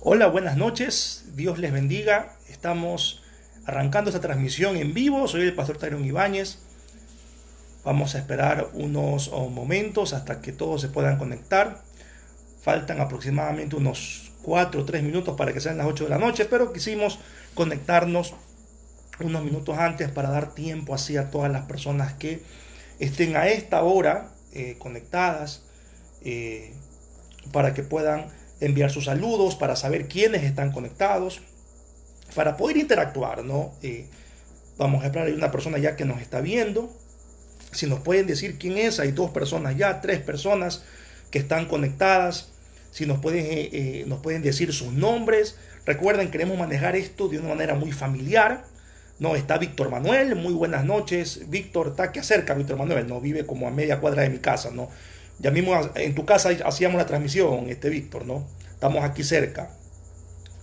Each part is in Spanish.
Hola, buenas noches. Dios les bendiga. Estamos arrancando esta transmisión en vivo. Soy el pastor Tyron Ibáñez. Vamos a esperar unos momentos hasta que todos se puedan conectar. Faltan aproximadamente unos 4 o 3 minutos para que sean las 8 de la noche, pero quisimos conectarnos unos minutos antes para dar tiempo así a todas las personas que estén a esta hora conectadas, para que puedan enviar sus saludos, para saber quiénes están conectados, para poder interactuar, ¿no? Vamos a esperar, hay una persona ya que nos está viendo. Si nos pueden decir quién es, hay 2 personas ya, 3 personas que están conectadas. Si nos pueden decir sus nombres. Recuerden, queremos manejar esto de una manera muy familiar. No, está Víctor Manuel, muy buenas noches. Víctor, está que cerca Víctor Manuel, no vive como a media cuadra de mi casa, ¿no? Ya mismo en tu casa hacíamos la transmisión, Víctor, ¿no? Estamos aquí cerca.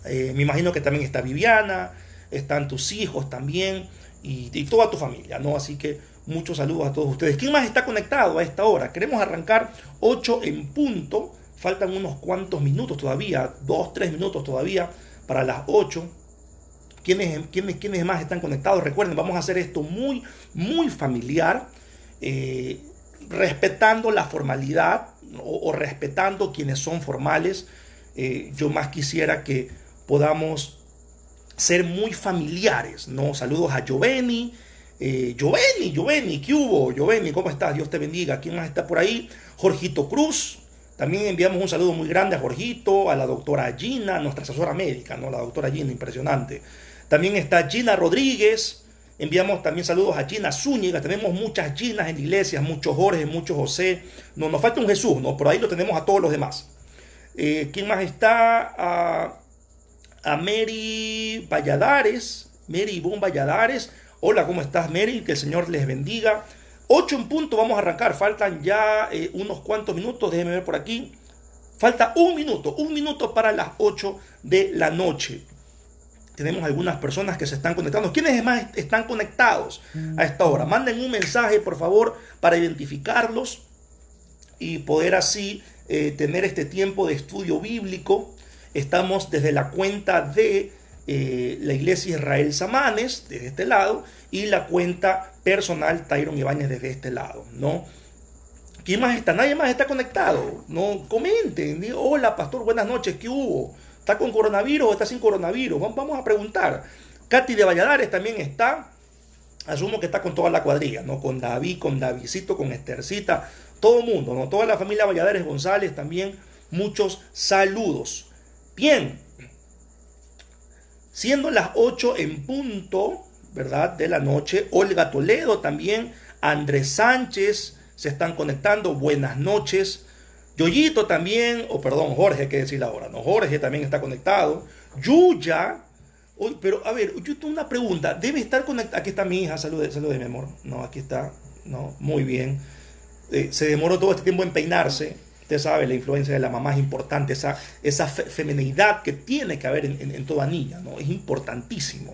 Me imagino que también está Viviana, están tus hijos también y toda tu familia, ¿no? Así que muchos saludos a todos ustedes. ¿Quién más está conectado a esta hora? Queremos arrancar 8 en punto. Faltan unos cuantos minutos todavía, 2, 3 minutos todavía para las 8. ¿Quiénes más están conectados? Recuerden, vamos a hacer esto muy, muy familiar, respetando la formalidad o respetando quienes son formales. Yo más quisiera que podamos ser muy familiares, ¿no? Saludos a Giovanni. Giovanni, ¿qué hubo? Giovanni, ¿cómo estás? Dios te bendiga. ¿Quién más está por ahí? Jorgito Cruz. También enviamos un saludo muy grande a Jorgito, a la doctora Gina, nuestra asesora médica, ¿no? La doctora Gina, impresionante. También está Gina Rodríguez. Enviamos también saludos a Gina Zúñiga. Tenemos muchas Ginas en iglesias, muchos Jorge, muchos José. No, nos falta un Jesús, ¿no? Por ahí lo tenemos a todos los demás. ¿Quién más está? A Mary Valladares. Mary Ivonne Valladares. Hola, ¿cómo estás, Mary? Que el Señor les bendiga. 8 en punto, vamos a arrancar. Faltan ya unos cuantos minutos. Déjenme ver por aquí. Falta un minuto para las 8 de la noche. Tenemos algunas personas que se están conectando. ¿Quiénes más están conectados a esta hora? Manden un mensaje, por favor, para identificarlos y poder así tener este tiempo de estudio bíblico. Estamos desde la cuenta de la iglesia Israel Samanes, desde este lado, y la cuenta personal Tyron Ibáñez desde este lado, ¿no? ¿Quién más está? Nadie más está conectado, ¿no? Comenten, digo, hola pastor, buenas noches, ¿qué hubo? ¿Está con coronavirus o está sin coronavirus? Vamos a preguntar. Katy de Valladares también está. Asumo que está con toda la cuadrilla, ¿no? Con David, con Davidcito, con Estercita, todo el mundo, ¿no? Toda la familia Valladares González también, muchos saludos. Bien, siendo las 8 en punto, ¿verdad? De la noche, Olga Toledo también, Andrés Sánchez se están conectando, buenas noches. Yoyito también, perdón, Jorge, hay que decirle ahora, ¿no? Jorge también está conectado. Yuya, pero a ver, yo tengo una pregunta, debe estar conectada. Aquí está mi hija, salude mi amor. No, aquí está, no, muy bien. Se demoró todo este tiempo en peinarse. Usted sabe, la influencia de la mamá es importante, esa feminidad que tiene que haber en toda niña, ¿no? Es importantísimo.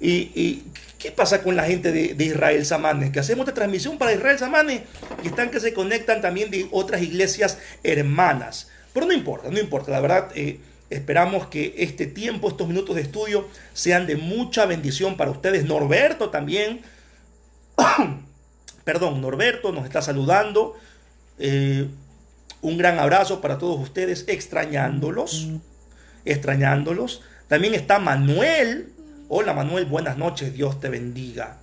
¿Y qué pasa con la gente de Israel Samanes? Que hacemos esta transmisión para Israel Samanes y están que se conectan también de otras iglesias hermanas. Pero no importa, la verdad, esperamos que este tiempo, estos minutos de estudio sean de mucha bendición para ustedes. Norberto también, perdón, Norberto nos está saludando. Un gran abrazo para todos ustedes, extrañándolos. También está Manuel. Hola Manuel, buenas noches, Dios te bendiga.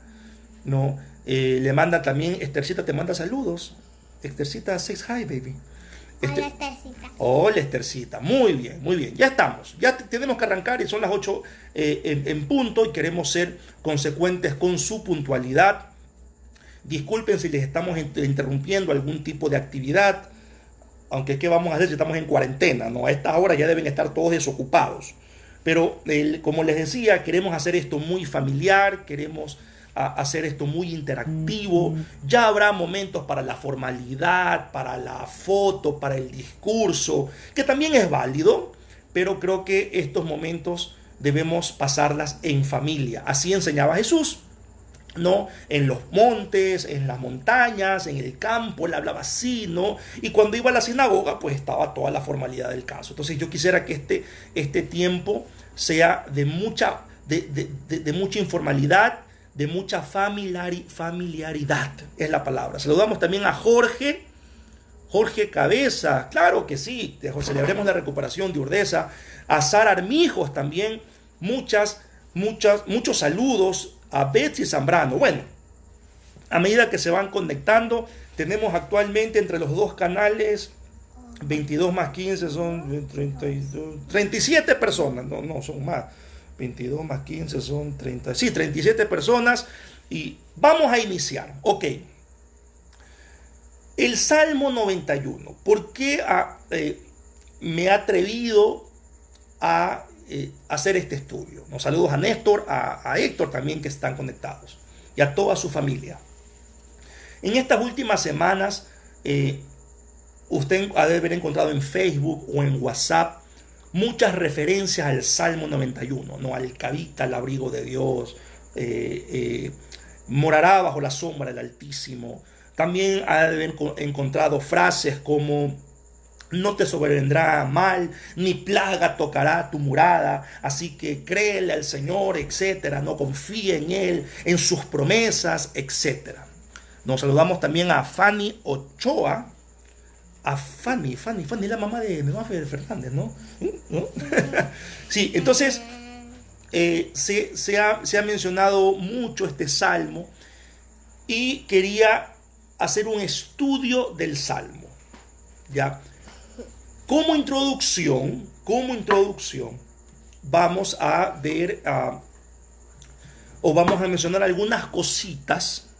No, le manda también, Estercita te manda saludos. Estercita says hi, baby. Hola, Estercita. Hola, Estercita. Muy bien. Ya estamos. Ya tenemos que arrancar y son las 8 en punto y queremos ser consecuentes con su puntualidad. Disculpen si les estamos interrumpiendo algún tipo de actividad. Aunque, ¿qué vamos a hacer si estamos en cuarentena? ¿No? A esta hora ya deben estar todos desocupados. Pero, como les decía, queremos hacer esto muy familiar, queremos hacer esto muy interactivo. Ya habrá momentos para la formalidad, para la foto, para el discurso, que también es válido, pero creo que estos momentos debemos pasarlas en familia. Así enseñaba Jesús. ¿no? En los montes, en las montañas, en el campo, él hablaba así, ¿no? Y cuando iba a la sinagoga, pues estaba toda la formalidad del caso. Entonces yo quisiera que este tiempo sea de mucha, de mucha informalidad, de mucha familiaridad, es la palabra. Saludamos también a Jorge Cabeza, claro que sí, celebremos la recuperación de Urdesa, a Sara Armijos también, muchos saludos, a Betsy Zambrano. Bueno, a medida que se van conectando, tenemos actualmente entre los dos canales 22 más 15 son 37 personas, no son más. 22 más 15 son 30, sí, 37 personas y vamos a iniciar. Ok. El Salmo 91. ¿Por qué me he atrevido a hacer este estudio? Nos saludos a Néstor, a Héctor también que están conectados y a toda su familia. En estas últimas semanas, usted ha de haber encontrado en Facebook o en WhatsApp muchas referencias al Salmo 91, ¿no? Al que habita al abrigo de Dios, morará bajo la sombra del Altísimo. También ha de haber encontrado frases como no te sobrevendrá mal, ni plaga tocará tu morada, así que créele al Señor, etcétera, no confíe en Él, en sus promesas, etcétera. Nos saludamos también a Fanny Ochoa, a Fanny es la mamá de Mafer Fernández, ¿no? Sí, entonces se ha mencionado mucho este salmo y quería hacer un estudio del salmo, ¿ya? Como introducción, vamos a ver o vamos a mencionar algunas cositas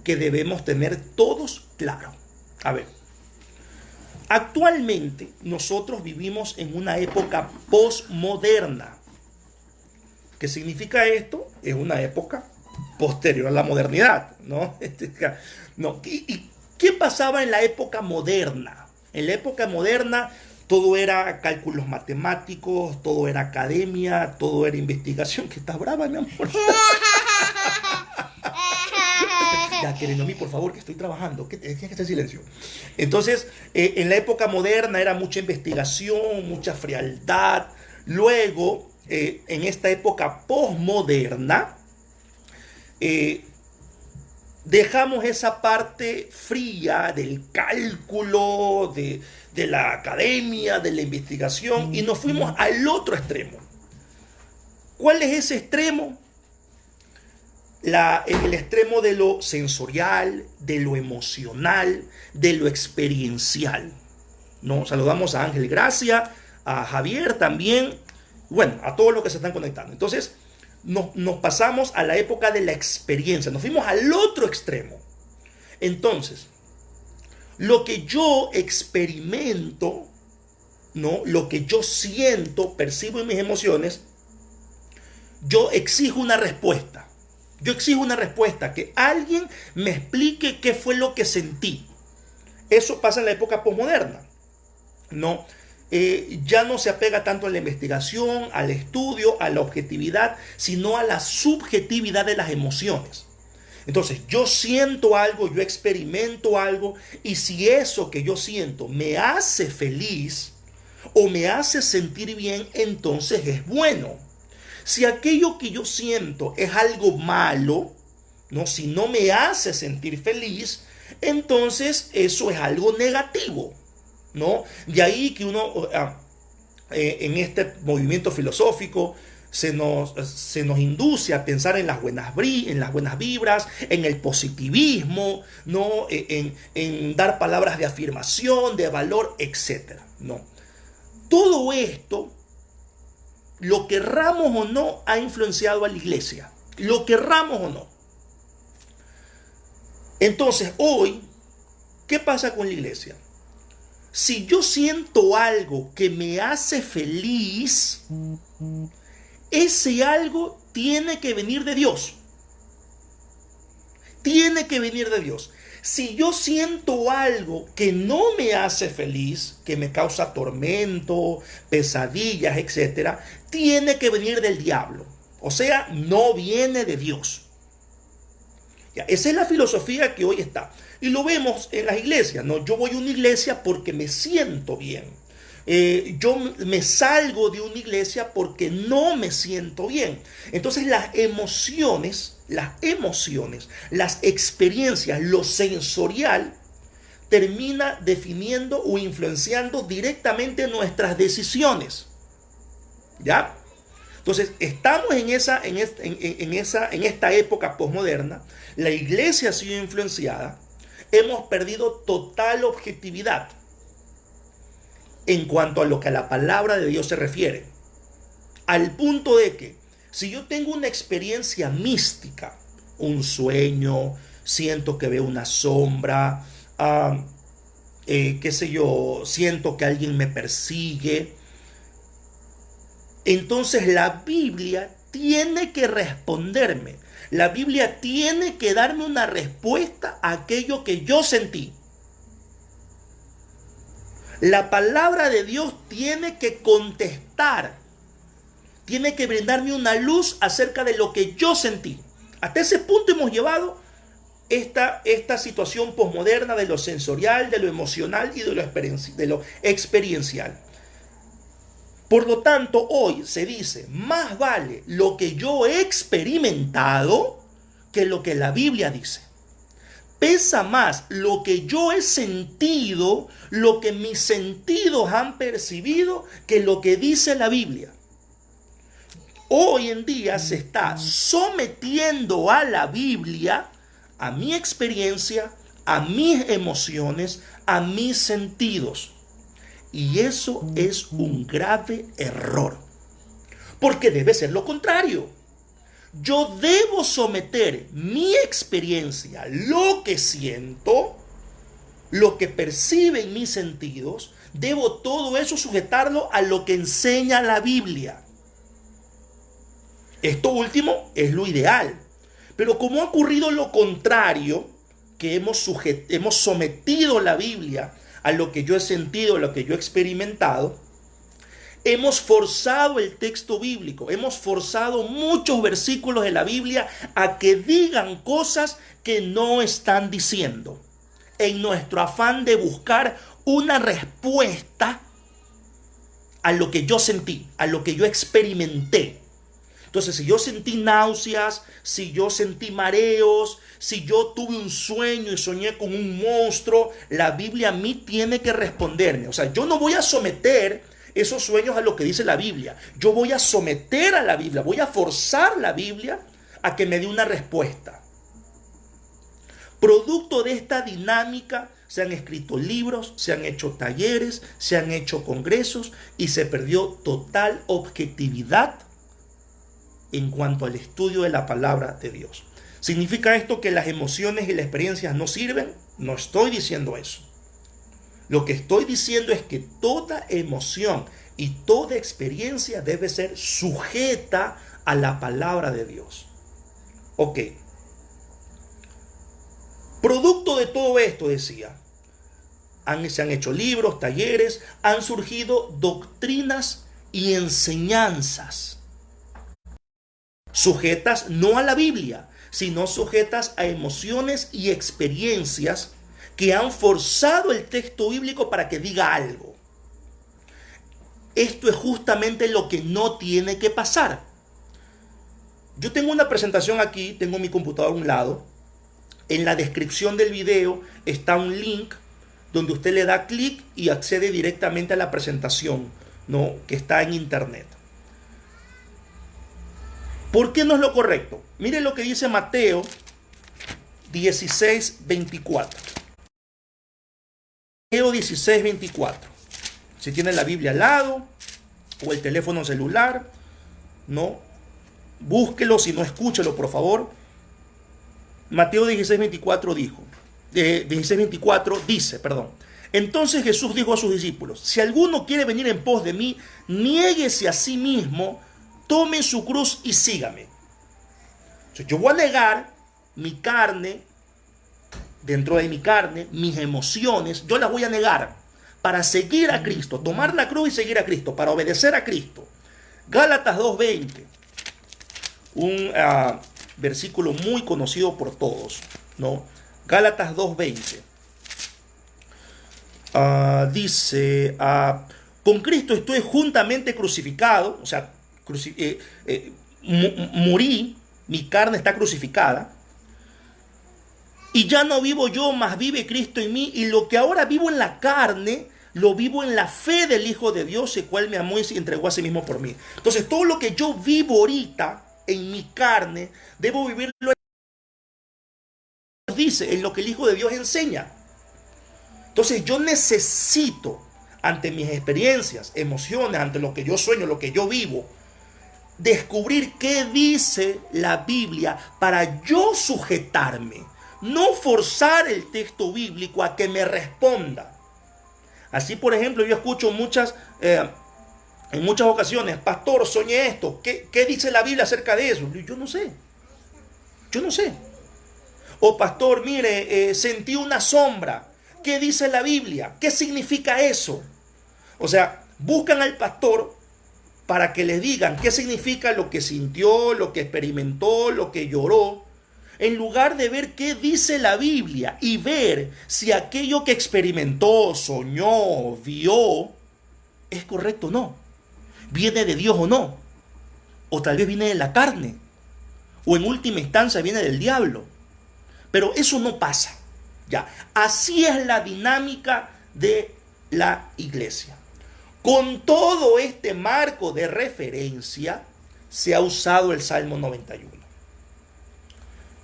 que debemos tener todos claro. A ver, actualmente nosotros vivimos en una época posmoderna. ¿Qué significa esto? Es una época posterior a la modernidad, ¿no? ¿Y qué pasaba en la época moderna? En la época moderna todo era cálculos matemáticos, todo era academia, todo era investigación. ¿Que estás brava, mi amor? Ya, Kerenomi, por favor, que estoy trabajando. Tienes que estar en silencio. Entonces, en la época moderna era mucha investigación, mucha frialdad. Luego, en esta época posmoderna, dejamos esa parte fría del cálculo, de la academia, de la investigación, y nos fuimos al otro extremo. ¿Cuál es ese extremo? En el extremo de lo sensorial, de lo emocional, de lo experiencial, ¿no? Saludamos a Ángel Gracia, a Javier también, bueno, a todos los que se están conectando. Entonces, nos pasamos a la época de la experiencia, nos fuimos al otro extremo. Entonces, lo que yo experimento, ¿no? Lo que yo siento, percibo en mis emociones, yo exijo una respuesta. Yo exijo una respuesta, que alguien me explique qué fue lo que sentí. Eso pasa en la época posmoderna, ¿no? Ya no se apega tanto a la investigación, al estudio, a la objetividad, sino a la subjetividad de las emociones. Entonces, yo siento algo, yo experimento algo, y si eso que yo siento me hace feliz o me hace sentir bien, entonces es bueno. Si aquello que yo siento es algo malo, ¿no? Si no me hace sentir feliz, entonces eso es algo negativo, ¿no? De ahí que uno, en este movimiento filosófico, se nos induce a pensar en las buenas vibras, en el positivismo, ¿no? En dar palabras de afirmación, de valor, etc., ¿no? Todo esto, lo querramos o no, ha influenciado a la iglesia. Lo querramos o no. Entonces, hoy, ¿qué pasa con la iglesia? Si yo siento algo que me hace feliz, ese algo tiene que venir de Dios. Tiene que venir de Dios. Si yo siento algo que no me hace feliz, que me causa tormento, pesadillas, etc., tiene que venir del diablo. O sea, no viene de Dios. Ya, esa es la filosofía que hoy está. Y lo vemos en las iglesias, ¿no? Yo voy a una iglesia porque me siento bien. Yo me salgo de una iglesia porque no me siento bien. Entonces las emociones, las experiencias, lo sensorial termina definiendo o influenciando directamente nuestras decisiones. ¿Ya? Entonces, estamos en esta época posmoderna. La iglesia ha sido influenciada. Hemos perdido total objetividad en cuanto a lo que a la palabra de Dios se refiere. Al punto de que, si yo tengo una experiencia mística, un sueño, siento que veo una sombra, qué sé yo, siento que alguien me persigue, entonces la Biblia tiene que responderme. La Biblia tiene que darme una respuesta a aquello que yo sentí. La palabra de Dios tiene que contestar, tiene que brindarme una luz acerca de lo que yo sentí. Hasta ese punto hemos llevado esta situación posmoderna de lo sensorial, de lo emocional y de lo experiencial. Por lo tanto, hoy se dice, más vale lo que yo he experimentado que lo que la Biblia dice. Pesa más lo que yo he sentido, lo que mis sentidos han percibido, que lo que dice la Biblia. Hoy en día se está sometiendo a la Biblia, a mi experiencia, a mis emociones, a mis sentidos. Y eso es un grave error. Porque debe ser lo contrario. Yo debo someter mi experiencia, lo que siento, lo que perciben mis sentidos, debo todo eso sujetarlo a lo que enseña la Biblia. Esto último es lo ideal. Pero como ha ocurrido lo contrario, que hemos sometido la Biblia a lo que yo he sentido, a lo que yo he experimentado, hemos forzado el texto bíblico, hemos forzado muchos versículos de la Biblia a que digan cosas que no están diciendo, en nuestro afán de buscar una respuesta a lo que yo sentí, a lo que yo experimenté. Entonces, si yo sentí náuseas, si yo sentí mareos, si yo tuve un sueño y soñé con un monstruo, la Biblia a mí tiene que responderme. O sea, yo no voy a someter esos sueños a lo que dice la Biblia. Yo voy a someter a la Biblia, voy a forzar la Biblia a que me dé una respuesta. Producto de esta dinámica, se han escrito libros, se han hecho talleres, se han hecho congresos y se perdió total objetividad en cuanto al estudio de la palabra de Dios. ¿Significa esto que las emociones y las experiencias no sirven? No estoy diciendo eso. Lo que estoy diciendo es que toda emoción y toda experiencia debe ser sujeta a la palabra de Dios. Ok. Producto de todo esto, decía, se han hecho libros, talleres, han surgido doctrinas y enseñanzas sujetas no a la Biblia, sino sujetas a emociones y experiencias que han forzado el texto bíblico para que diga algo. Esto es justamente lo que no tiene que pasar. Yo tengo una presentación aquí, tengo mi computador a un lado. En la descripción del video está un link donde usted le da clic y accede directamente a la presentación, ¿no?, que está en internet. ¿Por qué no es lo correcto? Mire lo que dice Mateo 16:24. Mateo 16:24. Si tiene la Biblia al lado o el teléfono celular, ¿no?, búsquelo, si no, escúchelo, por favor. Mateo 16:24 dice. Entonces Jesús dijo a sus discípulos: si alguno quiere venir en pos de mí, niéguese a sí mismo, tome su cruz y sígame. Entonces, yo voy a negar mi carne, dentro de mi carne, mis emociones, yo las voy a negar para seguir a Cristo, tomar la cruz y seguir a Cristo, para obedecer a Cristo. Gálatas 2:20. versículo muy conocido por todos, ¿no? Gálatas 2:20. Dice, con Cristo estoy juntamente crucificado, o sea, morí, mi carne está crucificada, y ya no vivo yo, mas vive Cristo en mí, y lo que ahora vivo en la carne, lo vivo en la fe del Hijo de Dios, el cual me amó y se entregó a sí mismo por mí. Entonces, todo lo que yo vivo ahorita en mi carne, debo vivirlo en lo que Dios dice, en lo que el Hijo de Dios enseña. Entonces, yo necesito, ante mis experiencias, emociones, ante lo que yo sueño, lo que yo vivo, descubrir qué dice la Biblia para yo sujetarme. No forzar el texto bíblico a que me responda. Así, por ejemplo, yo escucho en muchas ocasiones, pastor, soñé esto. ¿Qué dice la Biblia acerca de eso? Yo no sé. O pastor, mire, sentí una sombra. ¿Qué dice la Biblia? ¿Qué significa eso? O sea, buscan al pastor para que les digan qué significa lo que sintió, lo que experimentó, lo que lloró, en lugar de ver qué dice la Biblia y ver si aquello que experimentó, soñó, vio, es correcto o no. Viene de Dios o no. O tal vez viene de la carne. O en última instancia viene del diablo. Pero eso no pasa. Ya. Así es la dinámica de la iglesia. Con todo este marco de referencia se ha usado el Salmo 91.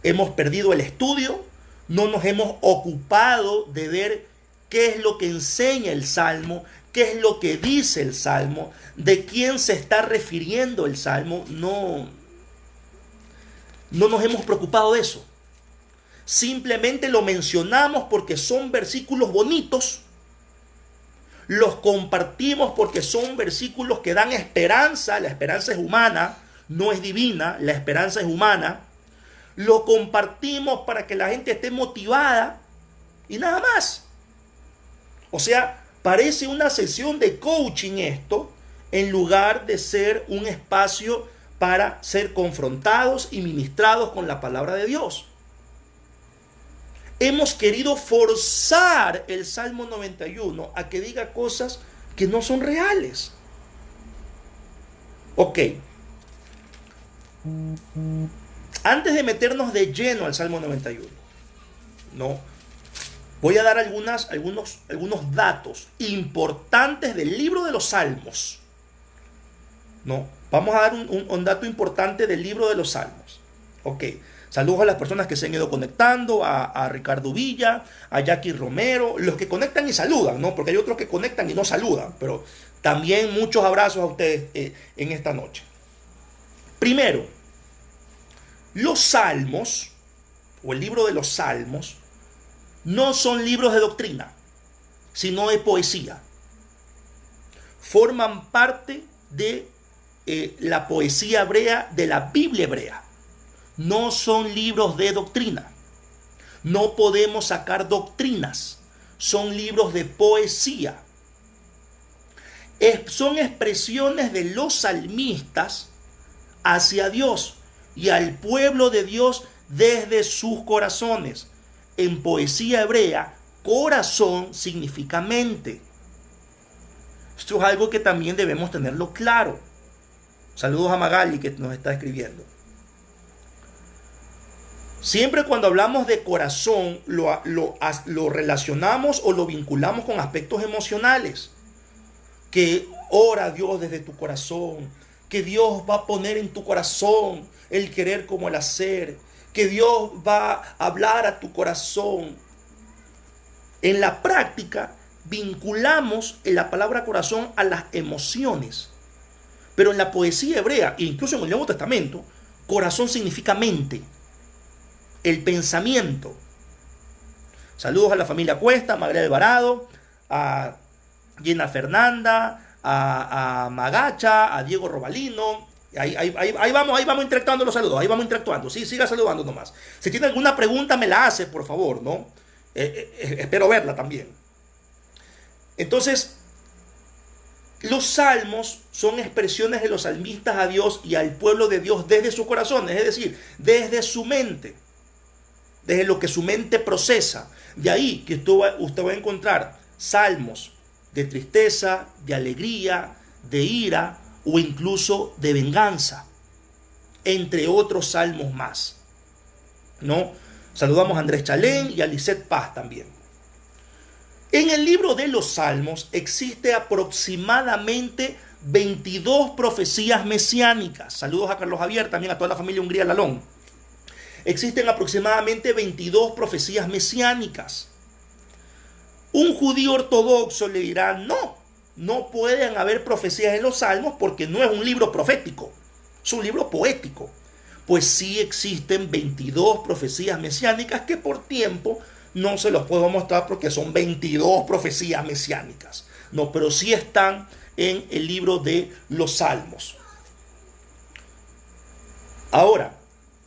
Hemos perdido el estudio, no nos hemos ocupado de ver qué es lo que enseña el Salmo, qué es lo que dice el Salmo, de quién se está refiriendo el Salmo. No nos hemos preocupado de eso. Simplemente lo mencionamos porque son versículos bonitos, los compartimos porque son versículos que dan esperanza. La esperanza es humana, no es divina, la esperanza es humana. Lo compartimos para que la gente esté motivada y nada más. O sea, parece una sesión de coaching esto, en lugar de ser un espacio para ser confrontados y ministrados con la palabra de Dios. Hemos querido forzar el Salmo 91 a que diga cosas que no son reales. Ok. Antes de meternos de lleno al Salmo 91, ¿no? Voy a dar algunos datos importantes del libro de los Salmos, ¿no? Vamos a dar un dato importante del libro de los Salmos. Ok. Saludos a las personas que se han ido conectando, a Ricardo Villa, a Jackie Romero, los que conectan y saludan, ¿no? Porque hay otros que conectan y no saludan, pero también muchos abrazos a ustedes en esta noche. Primero, los Salmos, o el libro de los Salmos, no son libros de doctrina, sino de poesía. Forman parte de la poesía hebrea, de la Biblia hebrea. No son libros de doctrina. No podemos sacar doctrinas. Son libros de poesía. Son expresiones de los salmistas hacia Dios y al pueblo de Dios desde sus corazones. En poesía hebrea, corazón significa mente. Esto es algo que también debemos tenerlo claro. Saludos a Magali que nos está escribiendo. Siempre cuando hablamos de corazón lo relacionamos o lo vinculamos con aspectos emocionales. Que ora a Dios desde tu corazón, que Dios va a poner en tu corazón el querer como el hacer, que Dios va a hablar a tu corazón. En la práctica vinculamos en la palabra corazón a las emociones. Pero en la poesía hebrea, e incluso en el Nuevo Testamento, corazón significa mente, el pensamiento. Saludos a la familia Cuesta, María Alvarado, a Gina Fernanda, a Magacha, a Diego Robalino. Ahí vamos interactuando los saludos, ahí vamos interactuando. Sí, siga saludando nomás. Si tiene alguna pregunta me la hace, por favor, ¿no? Espero verla también. Entonces, Los salmos son expresiones de los salmistas a Dios y al pueblo de Dios desde sus corazones, es decir, desde su mente, desde lo que su mente procesa. De ahí que usted va a encontrar salmos de tristeza, de alegría, de ira o incluso de venganza, entre otros salmos más, ¿no? Saludamos a Andrés Chalén y a Lisette Paz también. En el libro de los Salmos existe aproximadamente 22 profecías mesiánicas. Saludos a Carlos Javier, también a toda la familia Hungría Lalón. Existen aproximadamente 22 profecías mesiánicas. Un judío ortodoxo le dirá, no pueden haber profecías en los Salmos porque no es un libro profético, es un libro poético. Pues sí existen 22 profecías mesiánicas que por tiempo no se los puedo mostrar porque son 22 profecías mesiánicas. No, pero sí están en el libro de los Salmos. Ahora,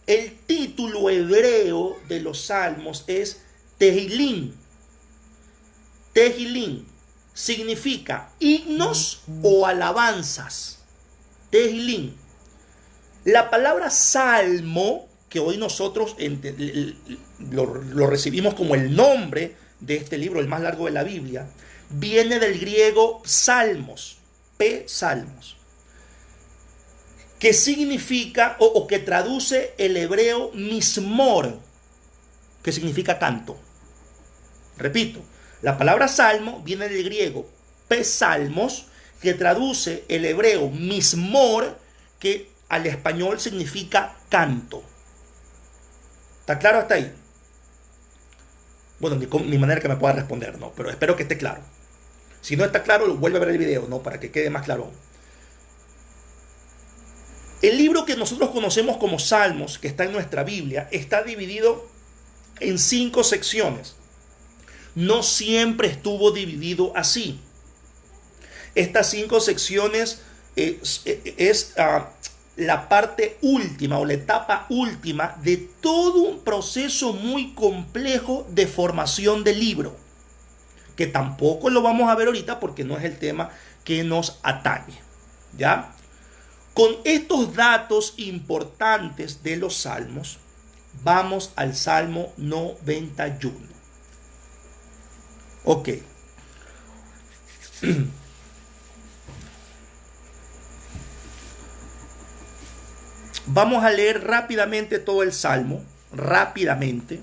el título hebreo de los Salmos es Tehillim. Tehillim significa himnos o alabanzas. Tehillim. La palabra salmo, que hoy nosotros lo recibimos como el nombre de este libro, el más largo de la Biblia, viene del griego salmos, salmos, que significa o que traduce el hebreo mismor, que significa canto. Repito, la palabra salmo viene del griego salmos, que traduce el hebreo mismor, que al español significa canto. ¿Está claro hasta ahí? Bueno, ni manera que me pueda responder, ¿no? Pero espero que esté claro. Si no está claro, vuelve a ver el video, ¿no? Para que quede más claro. El libro que nosotros conocemos como Salmos, que está en nuestra Biblia, está dividido en 5 secciones. No siempre estuvo dividido así. Estas 5 secciones es la parte última o la etapa última de todo un proceso muy complejo de formación del libro, que tampoco lo vamos a ver ahorita porque no es el tema que nos atañe, ¿ya? Con estos datos importantes de los salmos, vamos al Salmo 91. Ok. Vamos a leer rápidamente todo el Salmo, rápidamente,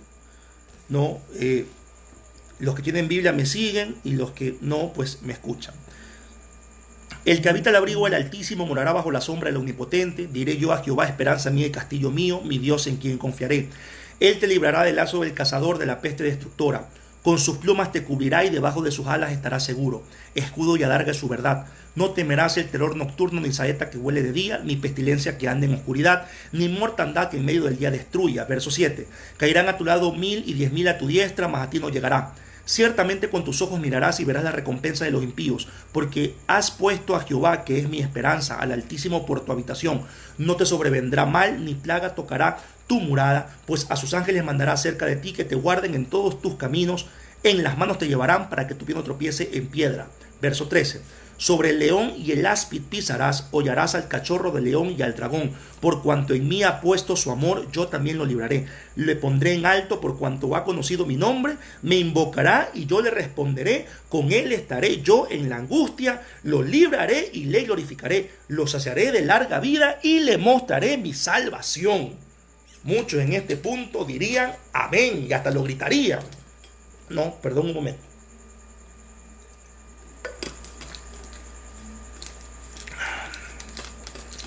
¿no? Los que tienen Biblia me siguen y los que no, pues me escuchan. El que habita el abrigo del Altísimo morará bajo la sombra del Omnipotente. Diré yo a Jehová, esperanza mía y castillo mío, mi Dios en quien confiaré. Él te librará del lazo del cazador, de la peste destructora. Con sus plumas te cubrirá y debajo de sus alas estarás seguro. Escudo y adarga es su verdad. No temerás el terror nocturno, ni saeta que huele de día, ni pestilencia que ande en oscuridad, ni mortandad que en medio del día destruya. Verso 7. Caerán a tu lado 1000 y 10.000 a tu diestra, mas a ti no llegará. Ciertamente con tus ojos mirarás y verás la recompensa de los impíos, porque has puesto a Jehová, que es mi esperanza, al Altísimo por tu habitación. No te sobrevendrá mal, ni plaga tocará tu morada, pues a sus ángeles mandará cerca de ti, que te guarden en todos tus caminos. En las manos te llevarán para que tu pie no tropiece en piedra. Verso 13. Sobre el león y el áspid pisarás, hollarás al cachorro del león y al dragón. Por cuanto en mí ha puesto su amor, yo también lo libraré. Le pondré en alto por cuanto ha conocido mi nombre. Me invocará y yo le responderé. Con él estaré yo en la angustia. Lo libraré y le glorificaré. Lo saciaré de larga vida y le mostraré mi salvación. Muchos en este punto dirían amén y hasta lo gritarían. No, perdón un momento.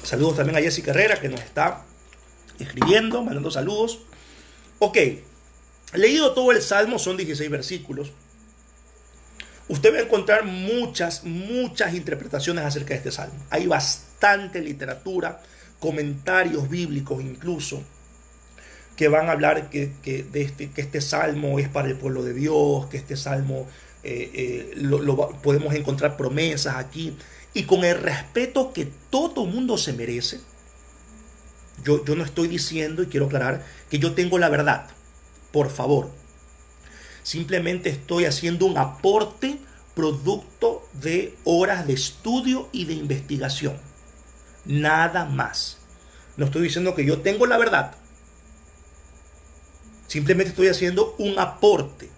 Saludos también a Jessica Herrera, que nos está escribiendo, mandando saludos. Ok, leído todo el Salmo, son 16 versículos. Usted va a encontrar muchas interpretaciones acerca de este Salmo. Hay bastante literatura, comentarios bíblicos incluso, que van a hablar que este Salmo es para el pueblo de Dios, que este Salmo podemos encontrar promesas aquí. Y con el respeto que todo mundo se merece, yo no estoy diciendo, y quiero aclarar, que yo tengo la verdad. Por favor. Simplemente estoy haciendo un aporte producto de horas de estudio y de investigación. Nada más. No estoy diciendo que yo tengo la verdad. Simplemente estoy haciendo un aporte.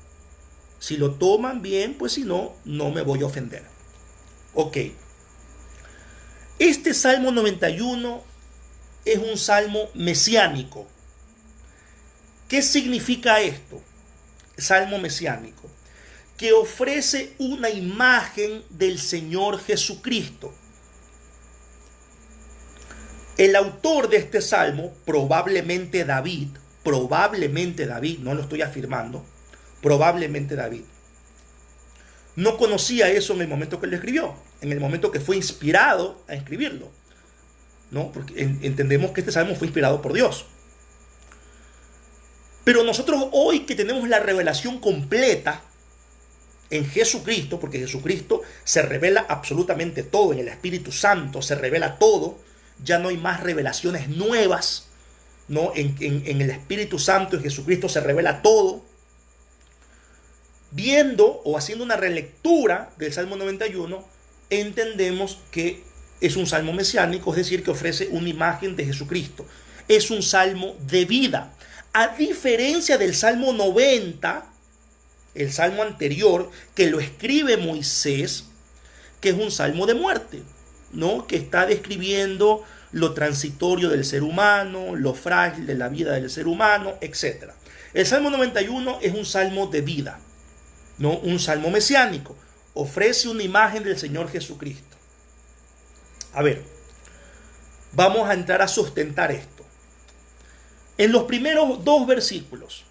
Si lo toman bien, pues si no, no me voy a ofender. Ok. Este Salmo 91 es un salmo mesiánico. ¿Qué significa esto? Salmo mesiánico. Que ofrece una imagen del Señor Jesucristo. El autor de este salmo, probablemente David, no lo estoy afirmando, probablemente David, no conocía eso en el momento que lo escribió, en el momento que fue inspirado a escribirlo, ¿no? Porque entendemos que este salmo fue inspirado por Dios. Pero nosotros hoy que tenemos la revelación completa en Jesucristo, porque Jesucristo se revela absolutamente todo, en el Espíritu Santo se revela todo, ya no hay más revelaciones nuevas, ¿no? En el Espíritu Santo, en Jesucristo se revela todo. Viendo o haciendo una relectura del Salmo 91, entendemos que es un salmo mesiánico, es decir, que ofrece una imagen de Jesucristo. Es un salmo de vida. A diferencia del Salmo 90, el salmo anterior, que lo escribe Moisés, que es un salmo de muerte, ¿no? Que está describiendo lo transitorio del ser humano, lo frágil de la vida del ser humano, etc. El Salmo 91 es un salmo de vida, ¿no? Un salmo mesiánico. Ofrece una imagen del Señor Jesucristo. A ver, vamos a entrar a sustentar esto. En los primeros dos versículos,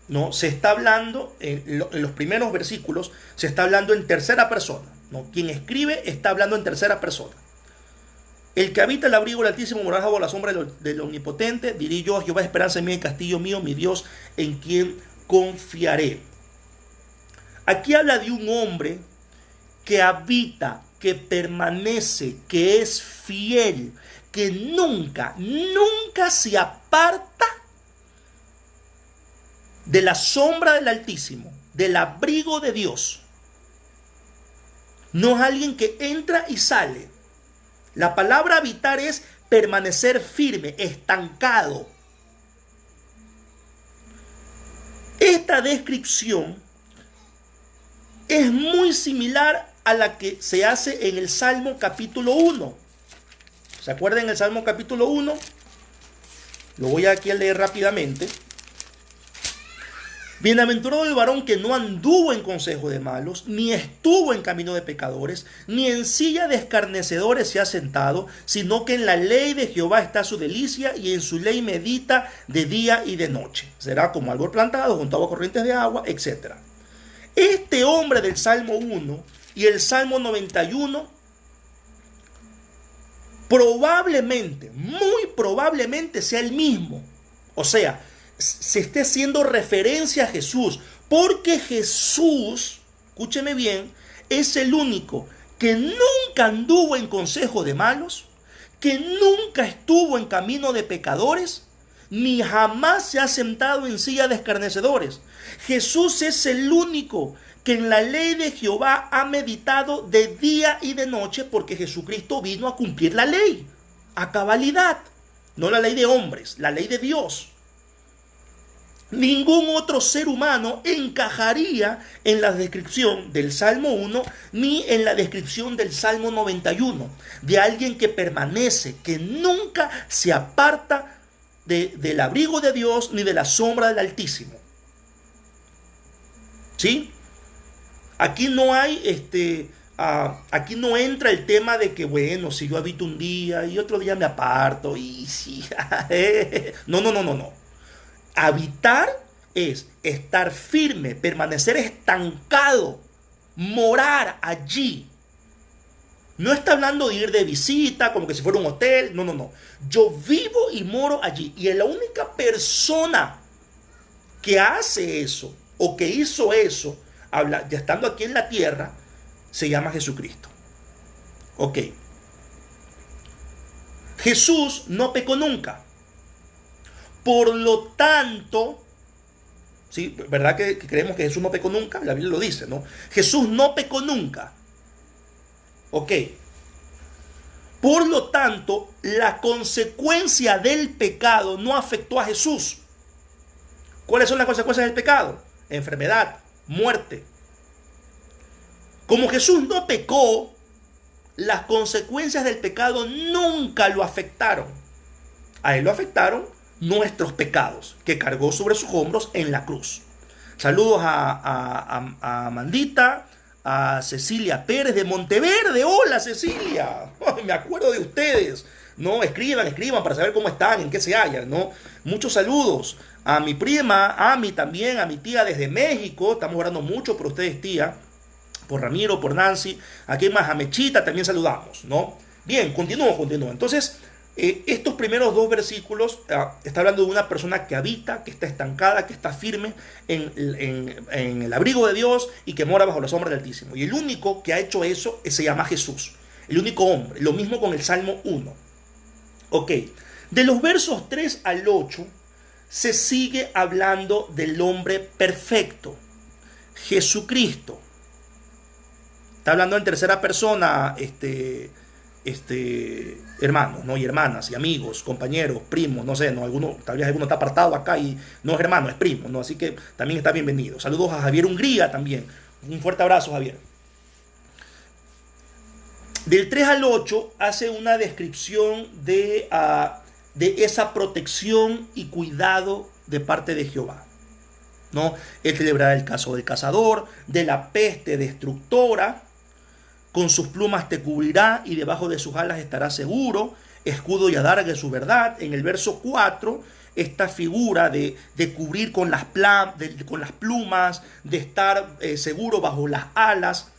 ¿no? Se está hablando, en los primeros versículos, se está hablando en tercera persona, ¿no? Quien escribe está hablando en tercera persona. El que habita el abrigo del Altísimo morará bajo la sombra del Omnipotente. Diré yo: Jehová, esperanza mía y castillo mío, mi Dios, en quien confiaré. Aquí habla de un hombre que habita, que permanece, que es fiel, que nunca se aparta de la sombra del Altísimo, del abrigo de Dios. No es alguien que entra y sale. La palabra habitar es permanecer firme, estancado. Esta descripción es muy similar a la que se hace en el Salmo capítulo 1. ¿Se acuerdan en el Salmo capítulo 1? Lo voy aquí a leer rápidamente. Bienaventurado el varón que no anduvo en consejo de malos, ni estuvo en camino de pecadores, ni en silla de escarnecedores se ha sentado, sino que en la ley de Jehová está su delicia, y en su ley medita de día y de noche. Será como árbol plantado junto a corrientes de agua, etc. Este hombre del Salmo 1 y el Salmo 91 probablemente, muy probablemente sea el mismo. O sea, se esté haciendo referencia a Jesús, porque Jesús, escúcheme bien, es el único que nunca anduvo en consejo de malos, que nunca estuvo en camino de pecadores, ni jamás se ha sentado en silla de escarnecedores. Jesús es el único que en la ley de Jehová ha meditado de día y de noche, porque Jesucristo vino a cumplir la ley a cabalidad, no la ley de hombres, la ley de Dios. Ningún otro ser humano encajaría en la descripción del Salmo 1 ni en la descripción del Salmo 91, de alguien que permanece, que nunca se aparta del abrigo de Dios ni de la sombra del Altísimo. ¿Sí? Aquí no hay, aquí no entra el tema de que, bueno, si yo habito un día y otro día me aparto y sí, no. Habitar es estar firme, permanecer estancado, morar allí. No está hablando de ir de visita, como que si fuera un hotel. No. Yo vivo y moro allí. Y la única persona que hace eso o que hizo eso, ya estando aquí en la tierra, se llama Jesucristo. Ok. Jesús no pecó nunca. Por lo tanto, ¿Sí? ¿Verdad que creemos que Jesús no pecó nunca? La Biblia lo dice, ¿no? Jesús no pecó nunca. Ok. Por lo tanto, la consecuencia del pecado no afectó a Jesús. ¿Cuáles son las consecuencias del pecado? Enfermedad, muerte. Como Jesús no pecó, las consecuencias del pecado nunca lo afectaron. A él lo afectaron nuestros pecados que cargó sobre sus hombros en la cruz. Saludos a Amandita, a Cecilia Pérez de Monteverde. Hola, Cecilia. Ay, me acuerdo de ustedes. No, escriban para saber cómo están, en qué se hallan, ¿no? Muchos saludos a mi prima, a mí también, a mi tía desde México. Estamos orando mucho por ustedes, tía. Por Ramiro, por Nancy. Aquí más a Mechita también saludamos, ¿no? Bien, continúo. Entonces, estos primeros dos versículos está hablando de una persona que habita, que está estancada, que está firme en el abrigo de Dios y que mora bajo la sombra del Altísimo. Y el único que ha hecho eso se llama Jesús. El único hombre. Lo mismo con el Salmo 1. Ok. De los versos 3 al 8 se sigue hablando del hombre perfecto, Jesucristo. Está hablando en tercera persona, hermanos, ¿no? Y hermanas, y amigos, compañeros, primos, no sé, ¿no? Tal vez alguno está apartado acá y no es hermano, es primo, ¿no? Así que también está bienvenido. Saludos a Javier Hungría también. Un fuerte abrazo, Javier. Del 3 al 8 hace una descripción de esa protección y cuidado de parte de Jehová, ¿no? Él celebrará el caso del cazador, de la peste destructora. Con sus plumas te cubrirá y debajo de sus alas estarás seguro. Escudo y adarga de su verdad. En el verso 4, esta figura de cubrir con las plumas, de estar seguro bajo las alas,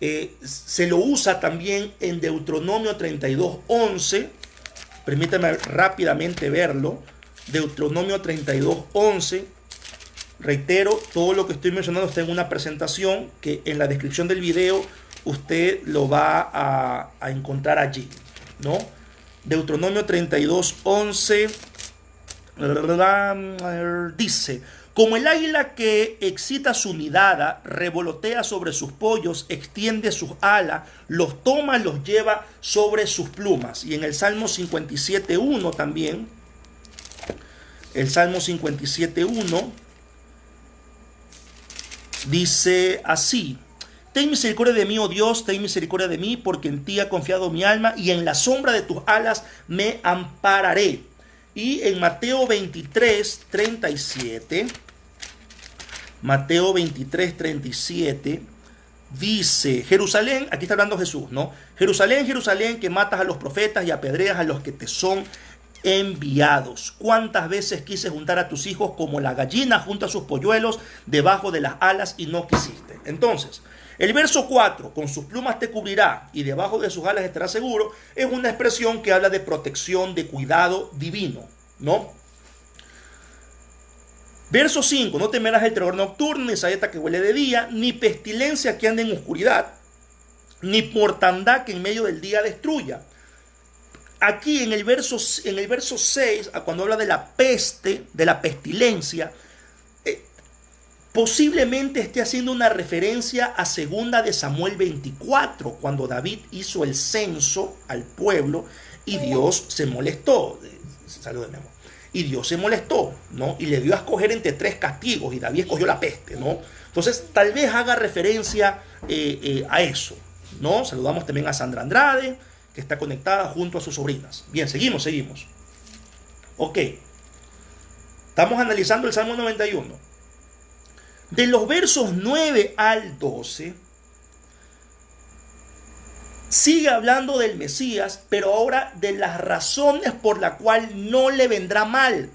se lo usa también en Deuteronomio 32:11. Permítame rápidamente verlo. Deuteronomio 32:11. Reitero, todo lo que estoy mencionando está en una presentación que en la descripción del video usted lo va a encontrar allí, ¿no? Deuteronomio 32:11 dice: como el águila que excita su nidada, revolotea sobre sus pollos, extiende sus alas, los toma, los lleva sobre sus plumas. Y en el Salmo 57:1 también, el Salmo 57:1 dice así: ten misericordia de mí, oh Dios, ten misericordia de mí, porque en ti ha confiado mi alma, y en la sombra de tus alas me ampararé. Y en Mateo 23:37, Mateo 23:37 dice: Jerusalén, aquí está hablando Jesús, ¿no? Jerusalén, Jerusalén, que matas a los profetas y apedreas a los que te son enviados. ¿Cuántas veces quise juntar a tus hijos como la gallina junta sus polluelos debajo de las alas y no quisiste? Entonces, el verso 4, con sus plumas te cubrirá y debajo de sus alas estarás seguro, es una expresión que habla de protección, de cuidado divino, ¿no? Verso 5, no temerás el terror nocturno, ni saeta que huele de día, ni pestilencia que ande en oscuridad, ni mortandad que en medio del día destruya. Aquí en el verso 6, cuando habla de la peste, de la pestilencia, posiblemente esté haciendo una referencia a 2 de Samuel 24, cuando David hizo el censo al pueblo y Dios se molestó. Saludos, mi amor. Y Dios se molestó, ¿no? Y le dio a escoger entre 3 castigos y David escogió la peste, ¿no? Entonces, tal vez haga referencia a eso, ¿no? Saludamos también a Sandra Andrade, que está conectada junto a sus sobrinas. Bien, seguimos. Ok. Estamos analizando el Salmo 91. De los versos 9 al 12, sigue hablando del Mesías, pero ahora de las razones por las cuales no le vendrá mal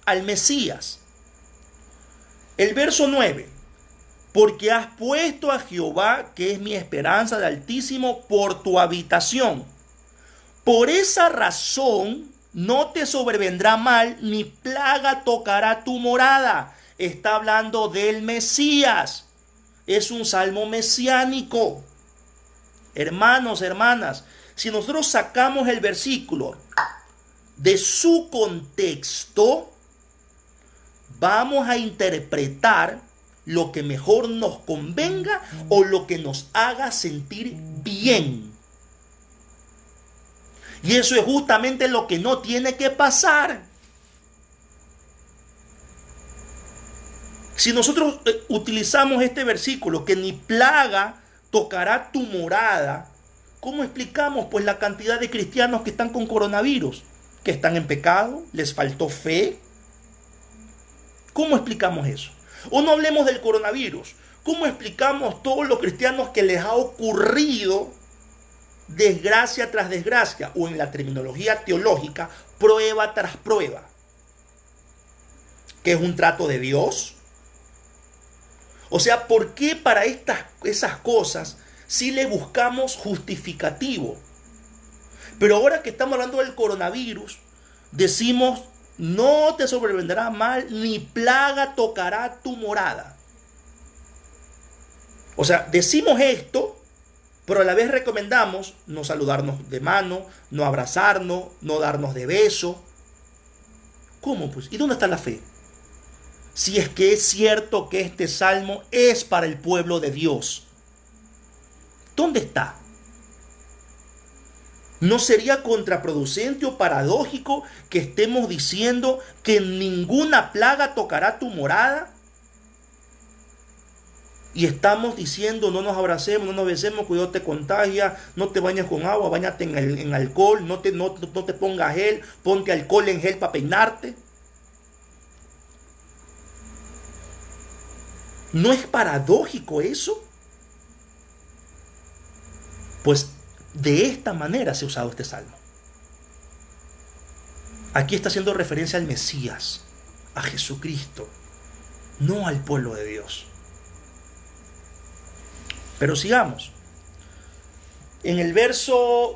al Mesías. El verso 9: porque has puesto a Jehová, que es mi esperanza del Altísimo, por tu habitación. Por esa razón no te sobrevendrá mal, ni plaga tocará tu morada. Está hablando del Mesías. Es un salmo mesiánico. Hermanos, hermanas, si nosotros sacamos el versículo de su contexto, Vamos a interpretar lo que mejor nos convenga o lo que nos haga sentir bien. Y eso es justamente lo que no tiene que pasar. Si nosotros utilizamos este versículo, que ni plaga tocará tu morada, ¿cómo explicamos pues la cantidad de cristianos que están con coronavirus? Que están en pecado, les faltó fe. ¿Cómo explicamos eso? O no hablemos del coronavirus. ¿Cómo explicamos todos los cristianos que les ha ocurrido desgracia tras desgracia? O en la terminología teológica, prueba tras prueba. ¿Que es un trato de Dios? O sea, ¿por qué para esas cosas sí le buscamos justificativo? Pero ahora que estamos hablando del coronavirus, decimos, no te sobrevendrá mal, ni plaga tocará tu morada. O sea, decimos esto, pero a la vez recomendamos no saludarnos de mano, no abrazarnos, no darnos de beso. ¿Cómo pues? ¿Y dónde está la fe? Si es que es cierto que este salmo es para el pueblo de Dios, ¿dónde está? ¿No sería contraproducente o paradójico que estemos diciendo que ninguna plaga tocará tu morada? Y estamos diciendo no nos abracemos, no nos besemos, cuidado te contagia, no te bañes con agua, bañate en alcohol, no te pongas gel, ponte alcohol en gel para peinarte. ¿No es paradójico eso? Pues de esta manera se ha usado este salmo. Aquí está haciendo referencia al Mesías, a Jesucristo, no al pueblo de Dios. Pero sigamos. En el versos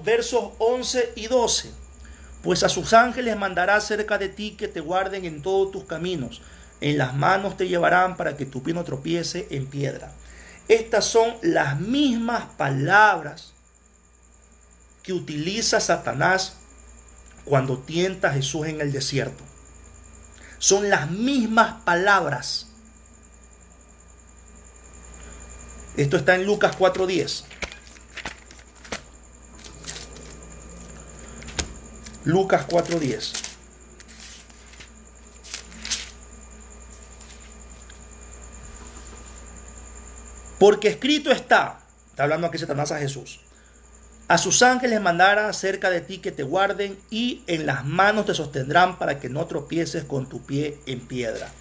11 y 12. Pues a sus ángeles mandará cerca de ti que te guarden en todos tus caminos. En las manos te llevarán para que tu pie no tropiece en piedra. Estas son las mismas palabras que utiliza Satanás cuando tienta a Jesús en el desierto. Son las mismas palabras. Esto está en Lucas 4:10. Lucas 4:10. Porque escrito está hablando aquí Satanás a Jesús, a sus ángeles mandará cerca de ti que te guarden y en las manos te sostendrán para que no tropieces con tu pie en piedra.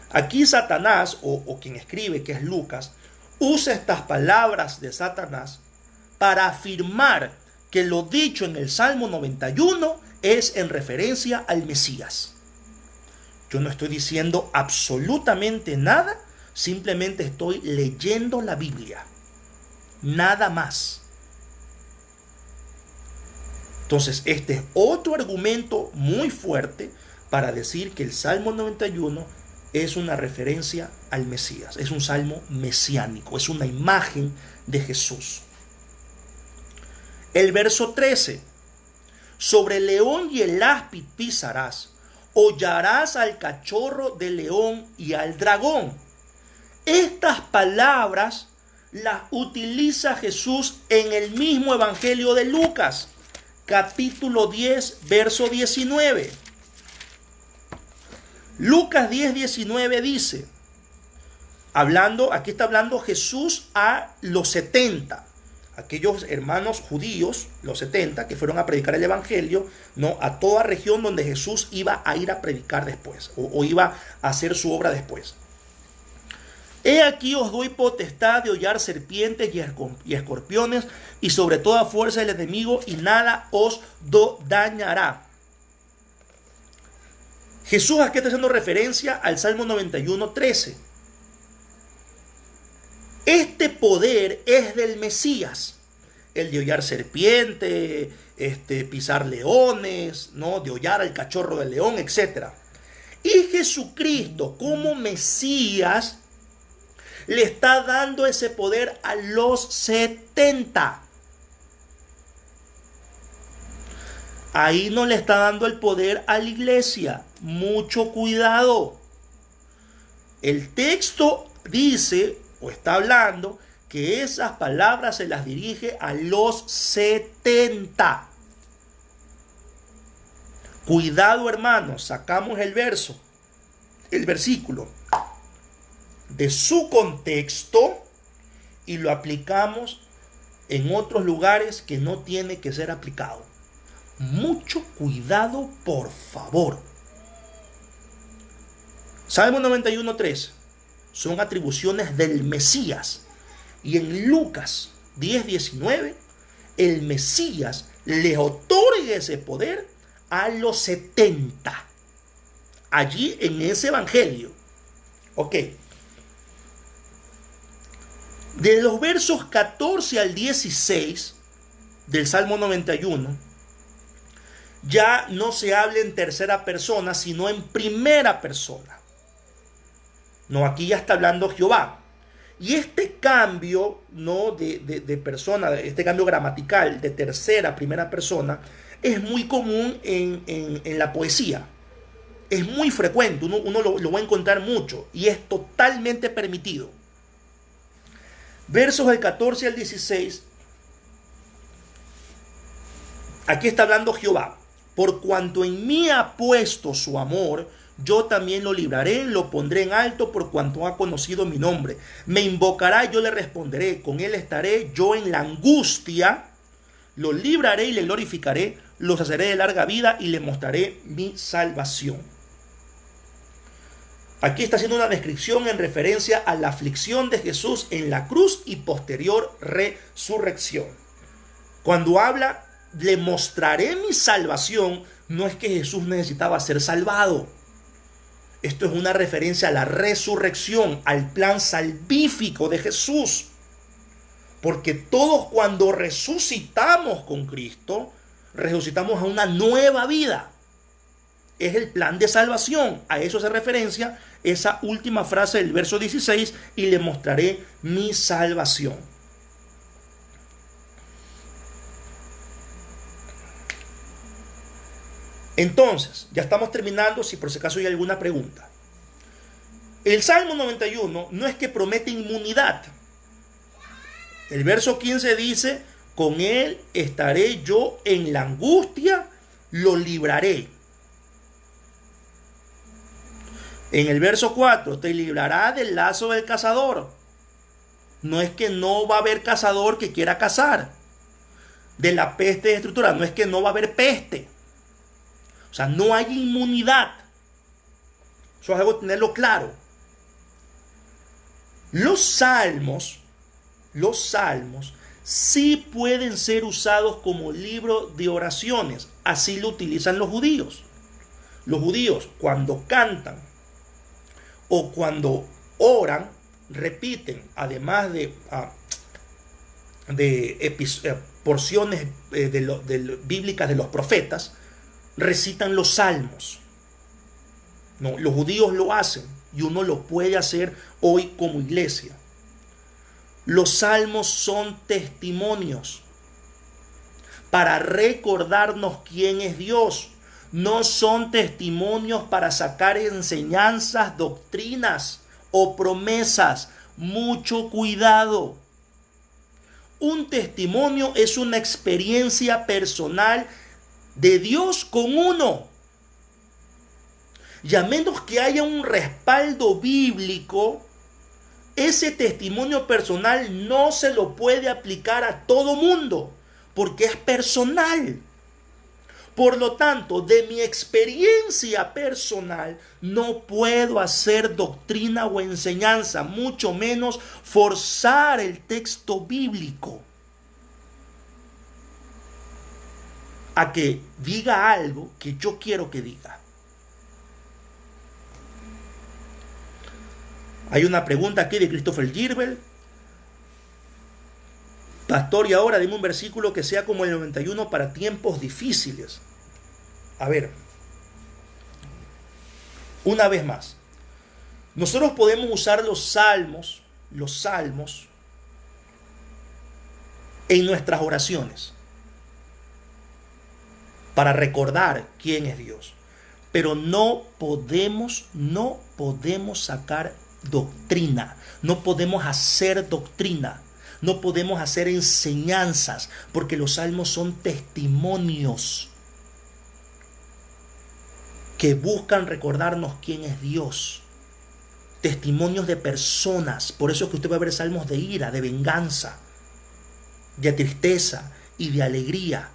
Aquí Satanás, o quien escribe, que es Lucas, usa estas palabras de Satanás para afirmar que lo dicho en el Salmo 91 es en referencia al Mesías. Yo no estoy diciendo absolutamente nada, simplemente estoy leyendo la Biblia. Nada más. Entonces, este es otro argumento muy fuerte para decir que el Salmo 91 es una referencia al Mesías. Es un salmo mesiánico, es una imagen de Jesús. El verso 13. Sobre el león y el áspid pisarás, hollarás al cachorro del león y al dragón. Estas palabras las utiliza Jesús en el mismo Evangelio de Lucas, capítulo 10, verso 19. Lucas 10:19 dice, aquí está hablando Jesús a los 70, aquellos hermanos judíos, los 70, que fueron a predicar el Evangelio, ¿no?, a toda región donde Jesús iba a ir a predicar después, o iba a hacer su obra después. He aquí os doy potestad de hollar serpientes y escorpiones y sobre toda fuerza del enemigo y nada os dañará. Jesús aquí está haciendo referencia al Salmo 91:13. Este poder es del Mesías, el de hollar serpiente, pisar leones, ¿no?, de hollar al cachorro del león, etc. Y Jesucristo, como Mesías, le está dando ese poder a los 70. Ahí no le está dando el poder a la iglesia. Mucho cuidado. El texto dice o está hablando que esas palabras se las dirige a los 70. Cuidado, hermanos, sacamos el versículo de su contexto y lo aplicamos en otros lugares que no tiene que ser aplicado. Mucho cuidado, por favor. Salmo 91:3 son atribuciones del Mesías. Y en Lucas 10:19, el Mesías le otorga ese poder a los 70. Allí en ese evangelio. Ok. De los versos 14 al 16 del Salmo 91, ya no se habla en tercera persona, sino en primera persona. No, aquí ya está hablando Jehová. Y este cambio, ¿no?, de persona, este cambio gramatical de tercera a primera persona, es muy común en la poesía. Es muy frecuente, uno lo va a encontrar mucho y es totalmente permitido. Versos del 14 al 16, aquí está hablando Jehová. Por cuanto en mí ha puesto su amor, yo también lo libraré, lo pondré en alto por cuanto ha conocido mi nombre. Me invocará, yo le responderé, con él estaré yo en la angustia, lo libraré y le glorificaré, lo saciaré de larga vida y le mostraré mi salvación. Aquí está haciendo una descripción en referencia a la aflicción de Jesús en la cruz y posterior resurrección. Cuando habla, le mostraré mi salvación, no es que Jesús necesitaba ser salvado. Esto es una referencia a la resurrección, al plan salvífico de Jesús. Porque todos cuando resucitamos con Cristo, resucitamos a una nueva vida. Es el plan de salvación. A eso hace referencia esa última frase del verso 16, y le mostraré mi salvación. Entonces, ya estamos terminando, si por si acaso hay alguna pregunta. El Salmo 91 no es que promete inmunidad. El verso 15 dice, con él estaré yo en la angustia, lo libraré. En el verso 4, te librará del lazo del cazador. No es que no va a haber cazador que quiera cazar. De la peste destructora, no es que no va a haber peste. O sea, no hay inmunidad. Eso es algo de tenerlo claro. Los salmos sí pueden ser usados como libro de oraciones. Así lo utilizan los judíos. Los judíos, cuando cantan o cuando oran, repiten, además de porciones bíblicas de los profetas, recitan los salmos. No, los judíos lo hacen y uno lo puede hacer hoy como iglesia. Los salmos son testimonios para recordarnos quién es Dios. No son testimonios para sacar enseñanzas, doctrinas o promesas. Mucho cuidado. Un testimonio es una experiencia personal de Dios con uno. Y a menos que haya un respaldo bíblico, ese testimonio personal no se lo puede aplicar a todo mundo, porque es personal. Por lo tanto, de mi experiencia personal, no puedo hacer doctrina o enseñanza, mucho menos forzar el texto bíblico a que diga algo que yo quiero que diga. Hay una pregunta aquí de Christopher Girbel. Pastor, y ahora dime un versículo que sea como el 91 para tiempos difíciles. A ver, una vez más, nosotros podemos usar los salmos en nuestras oraciones para recordar quién es Dios. Pero no podemos sacar doctrina. No podemos hacer doctrina. No podemos hacer enseñanzas, porque los salmos son testimonios que buscan recordarnos quién es Dios. Testimonios de personas. Por eso es que usted va a ver salmos de ira, de venganza, de tristeza y de alegría.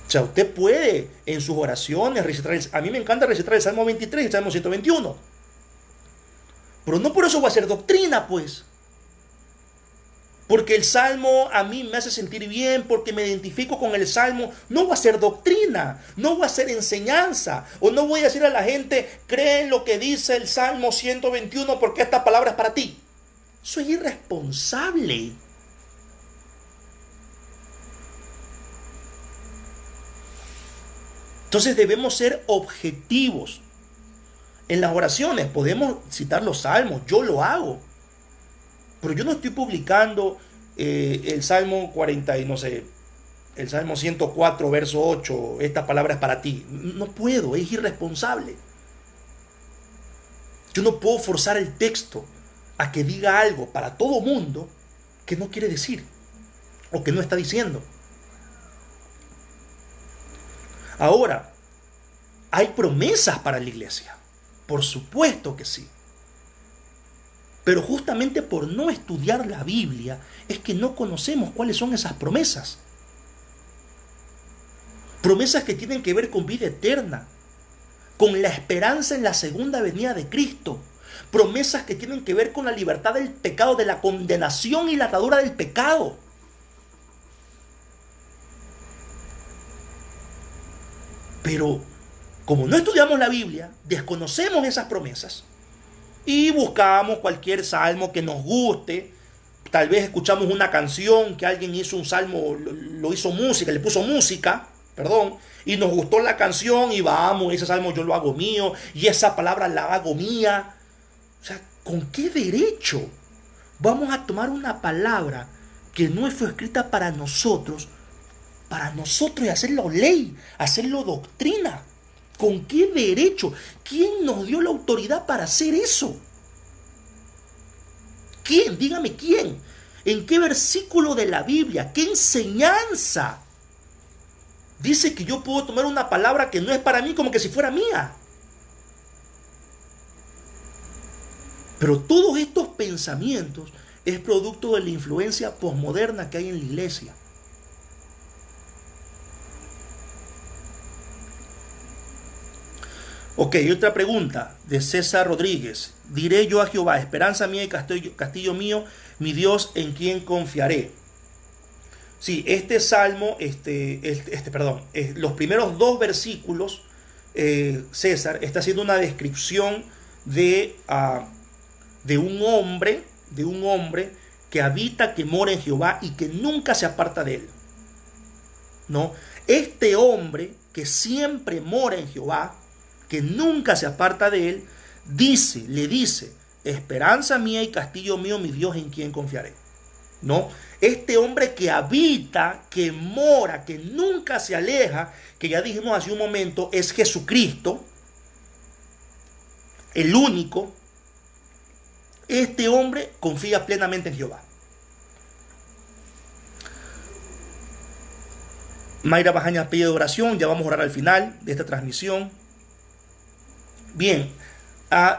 O sea, usted puede en sus oraciones recitar. A mí me encanta recitar el Salmo 23 y el Salmo 121. Pero no por eso va a ser doctrina, pues. Porque el Salmo a mí me hace sentir bien, porque me identifico con el Salmo. No va a ser doctrina, no va a ser enseñanza. O no voy a decir a la gente, cree en lo que dice el Salmo 121 porque esta palabra es para ti. Eso es irresponsable. Entonces debemos ser objetivos. En las oraciones podemos citar los salmos, yo lo hago. Pero yo no estoy publicando el Salmo 40 y no sé, el Salmo 104, verso 8, esta palabra es para ti. No puedo, es irresponsable. Yo no puedo forzar el texto a que diga algo para todo mundo que no quiere decir o que no está diciendo. Ahora, ¿hay promesas para la iglesia? Por supuesto que sí. Pero justamente por no estudiar la Biblia es que no conocemos cuáles son esas promesas. Promesas que tienen que ver con vida eterna, con la esperanza en la segunda venida de Cristo. Promesas que tienen que ver con la libertad del pecado, de la condenación y la atadura del pecado. Pero como no estudiamos la Biblia, desconocemos esas promesas y buscamos cualquier salmo que nos guste. Tal vez escuchamos una canción que alguien hizo un salmo, lo hizo música, le puso música, y nos gustó la canción y vamos, ese salmo yo lo hago mío y esa palabra la hago mía. O sea, ¿con qué derecho vamos a tomar una palabra que no fue escrita para nosotros y hacerlo ley, hacerlo doctrina? ¿Con qué derecho? ¿Quién nos dio la autoridad para hacer eso? ¿Quién? Dígame quién. ¿En qué versículo de la Biblia? ¿Qué enseñanza dice que yo puedo tomar una palabra que no es para mí como que si fuera mía? Pero todos estos pensamientos es producto de la influencia posmoderna que hay en la iglesia. Ok, otra pregunta de César Rodríguez. Diré yo a Jehová, esperanza mía y castillo mío, mi Dios en quien confiaré. Sí, este salmo, los primeros dos versículos, César está haciendo una descripción de un hombre que habita, que mora en Jehová y que nunca se aparta de él. ¿No? Este hombre que siempre mora en Jehová, que nunca se aparta de él, le dice, esperanza mía y castillo mío, mi Dios en quien confiaré. ¿No? Este hombre que habita, que mora, que nunca se aleja, que ya dijimos hace un momento, es Jesucristo, el único. Este hombre confía plenamente en Jehová. Mayra Bajaña pide oración, ya vamos a orar al final de esta transmisión. Bien,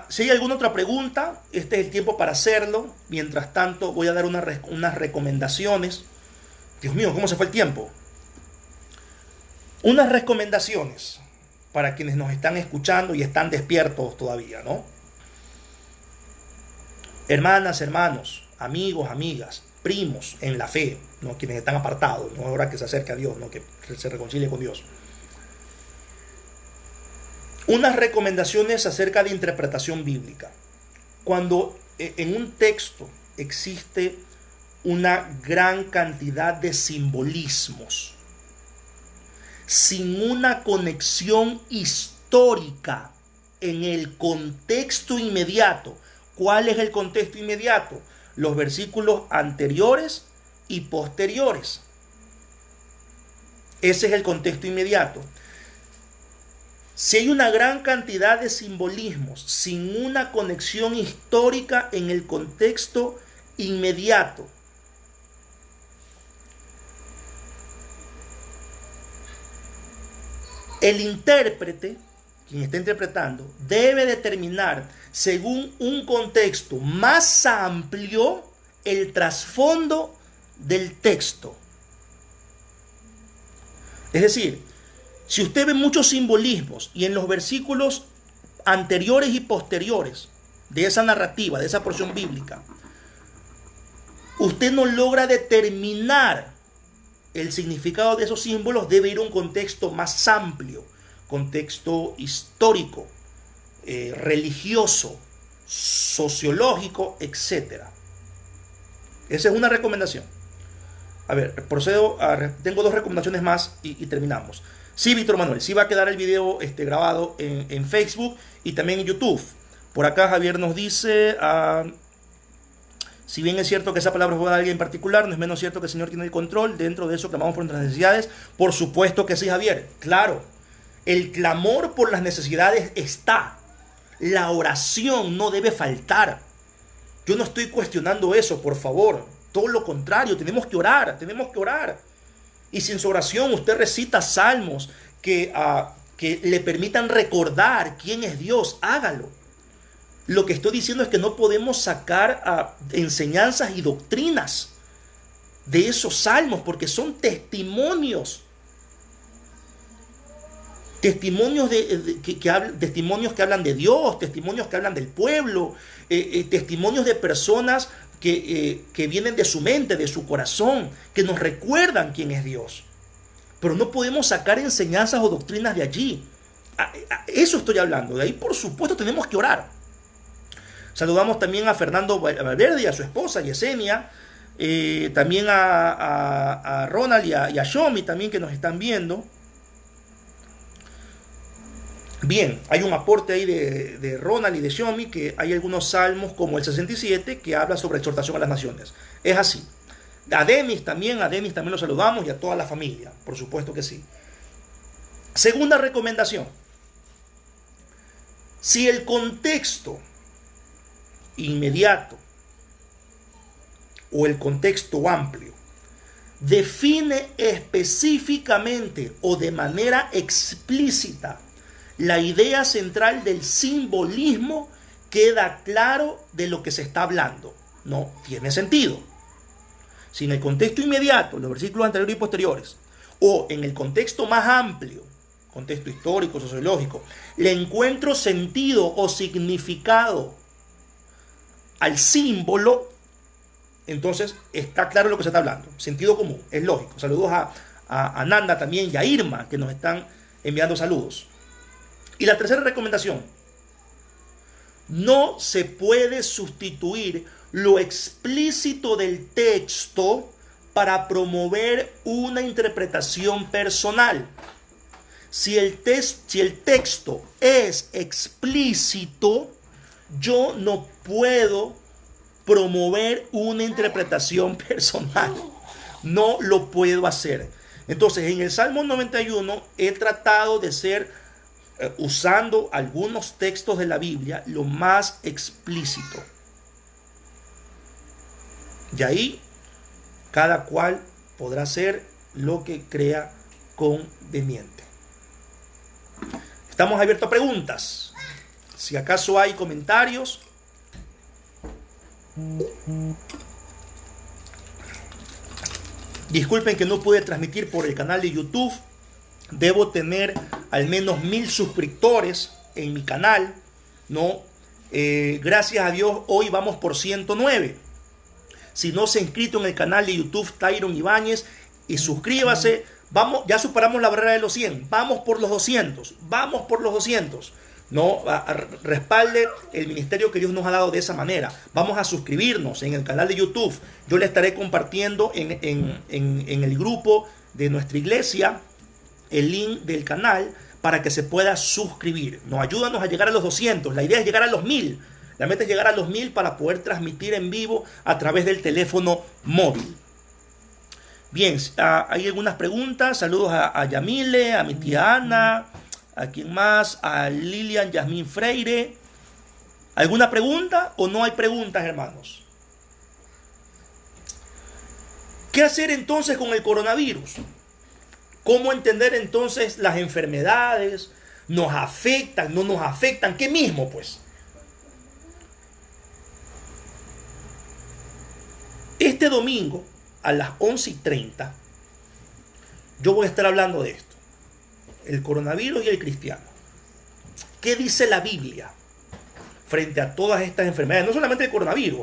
si hay alguna otra pregunta, este es el tiempo para hacerlo. Mientras tanto, voy a dar unas recomendaciones. Dios mío, ¿cómo se fue el tiempo? Unas recomendaciones para quienes nos están escuchando y están despiertos todavía, ¿no? Hermanas, hermanos, amigos, amigas, primos en la fe, ¿no? Quienes están apartados, no ahora que se acerque a Dios, ¿no? Que se reconcilie con Dios. Unas recomendaciones acerca de interpretación bíblica. Cuando en un texto existe una gran cantidad de simbolismos, sin una conexión histórica en el contexto inmediato. ¿Cuál es el contexto inmediato? Los versículos anteriores y posteriores. Ese es el contexto inmediato. Si hay una gran cantidad de simbolismos sin una conexión histórica en el contexto inmediato, el intérprete, quien está interpretando, debe determinar según un contexto más amplio el trasfondo del texto. Es decir, si usted ve muchos simbolismos y en los versículos anteriores y posteriores de esa narrativa, de esa porción bíblica, usted no logra determinar el significado de esos símbolos, debe ir a un contexto más amplio, contexto histórico, religioso, sociológico, etc. Esa es una recomendación. A ver, procedo tengo dos recomendaciones más y terminamos. Sí, Víctor Manuel, sí va a quedar el video grabado en Facebook y también en YouTube. Por acá Javier nos dice, si bien es cierto que esa palabra fue de alguien en particular, no es menos cierto que el Señor tiene el control. Dentro de eso clamamos por nuestras necesidades. Por supuesto que sí, Javier. Claro, el clamor por las necesidades está. La oración no debe faltar. Yo no estoy cuestionando eso, por favor. Todo lo contrario, tenemos que orar, tenemos que orar. Y si en su oración usted recita salmos que le permitan recordar quién es Dios, hágalo. Lo que estoy diciendo es que no podemos sacar enseñanzas y doctrinas de esos salmos porque son testimonios. Testimonios testimonios que hablan de Dios, testimonios que hablan del pueblo, testimonios de personas que vienen de su mente, de su corazón, que nos recuerdan quién es Dios. Pero no podemos sacar enseñanzas o doctrinas de allí. Eso estoy hablando. De ahí, por supuesto, tenemos que orar. Saludamos también a Fernando Valverde y a su esposa Yesenia, también a Ronald y a Shomi también que nos están viendo. Bien, hay un aporte ahí de Ronald y de Shomi, que hay algunos salmos como el 67 que habla sobre exhortación a las naciones. Es así. A Denis también lo saludamos y a toda la familia, por supuesto que sí. Segunda recomendación. Si el contexto inmediato o el contexto amplio define específicamente o de manera explícita la idea central del simbolismo, queda claro de lo que se está hablando. No tiene sentido. Si en el contexto inmediato, los versículos anteriores y posteriores, o en el contexto más amplio, contexto histórico, sociológico, le encuentro sentido o significado al símbolo, entonces está claro lo que se está hablando. Sentido común, es lógico. Saludos a Nanda también y a Irma, que nos están enviando saludos. Y la tercera recomendación: no se puede sustituir lo explícito del texto para promover una interpretación personal. Si el texto es explícito, yo no puedo promover una interpretación personal. No lo puedo hacer. Entonces, en el Salmo 91 he tratado de ser, usando algunos textos de la Biblia, lo más explícito. Y ahí cada cual podrá hacer lo que crea conveniente. Estamos abiertos a preguntas. Si acaso hay comentarios. Disculpen que no pude transmitir por el canal de YouTube. Debo tener al menos 1000 suscriptores en mi canal, ¿no? Gracias a Dios hoy vamos por 109. Si no se ha inscrito en el canal de YouTube Tyron Ibáñez, y suscríbase. Vamos, ya superamos la barrera de los 100. Vamos por los 200. Vamos por los 200. No, respalde el ministerio que Dios nos ha dado de esa manera. Vamos a suscribirnos en el canal de YouTube. Yo le estaré compartiendo en el grupo de nuestra iglesia el link del canal para que se pueda suscribir. Ayúdanos a llegar a los 200. La idea es llegar a los 1000. La meta es llegar a los 1000 para poder transmitir en vivo a través del teléfono móvil. Bien, hay algunas preguntas. Saludos a Yamile, a mi tía Ana, ¿A quién más? A Lilian Yasmín Freire. ¿Alguna pregunta o no hay preguntas, hermanos? ¿Qué hacer entonces con el coronavirus? ¿Cómo entender entonces las enfermedades? ¿Nos afectan? ¿No nos afectan? ¿Qué mismo, pues? Este domingo, a las 11:30, yo voy a estar hablando de esto. El coronavirus y el cristiano. ¿Qué dice la Biblia frente a todas estas enfermedades? No solamente el coronavirus,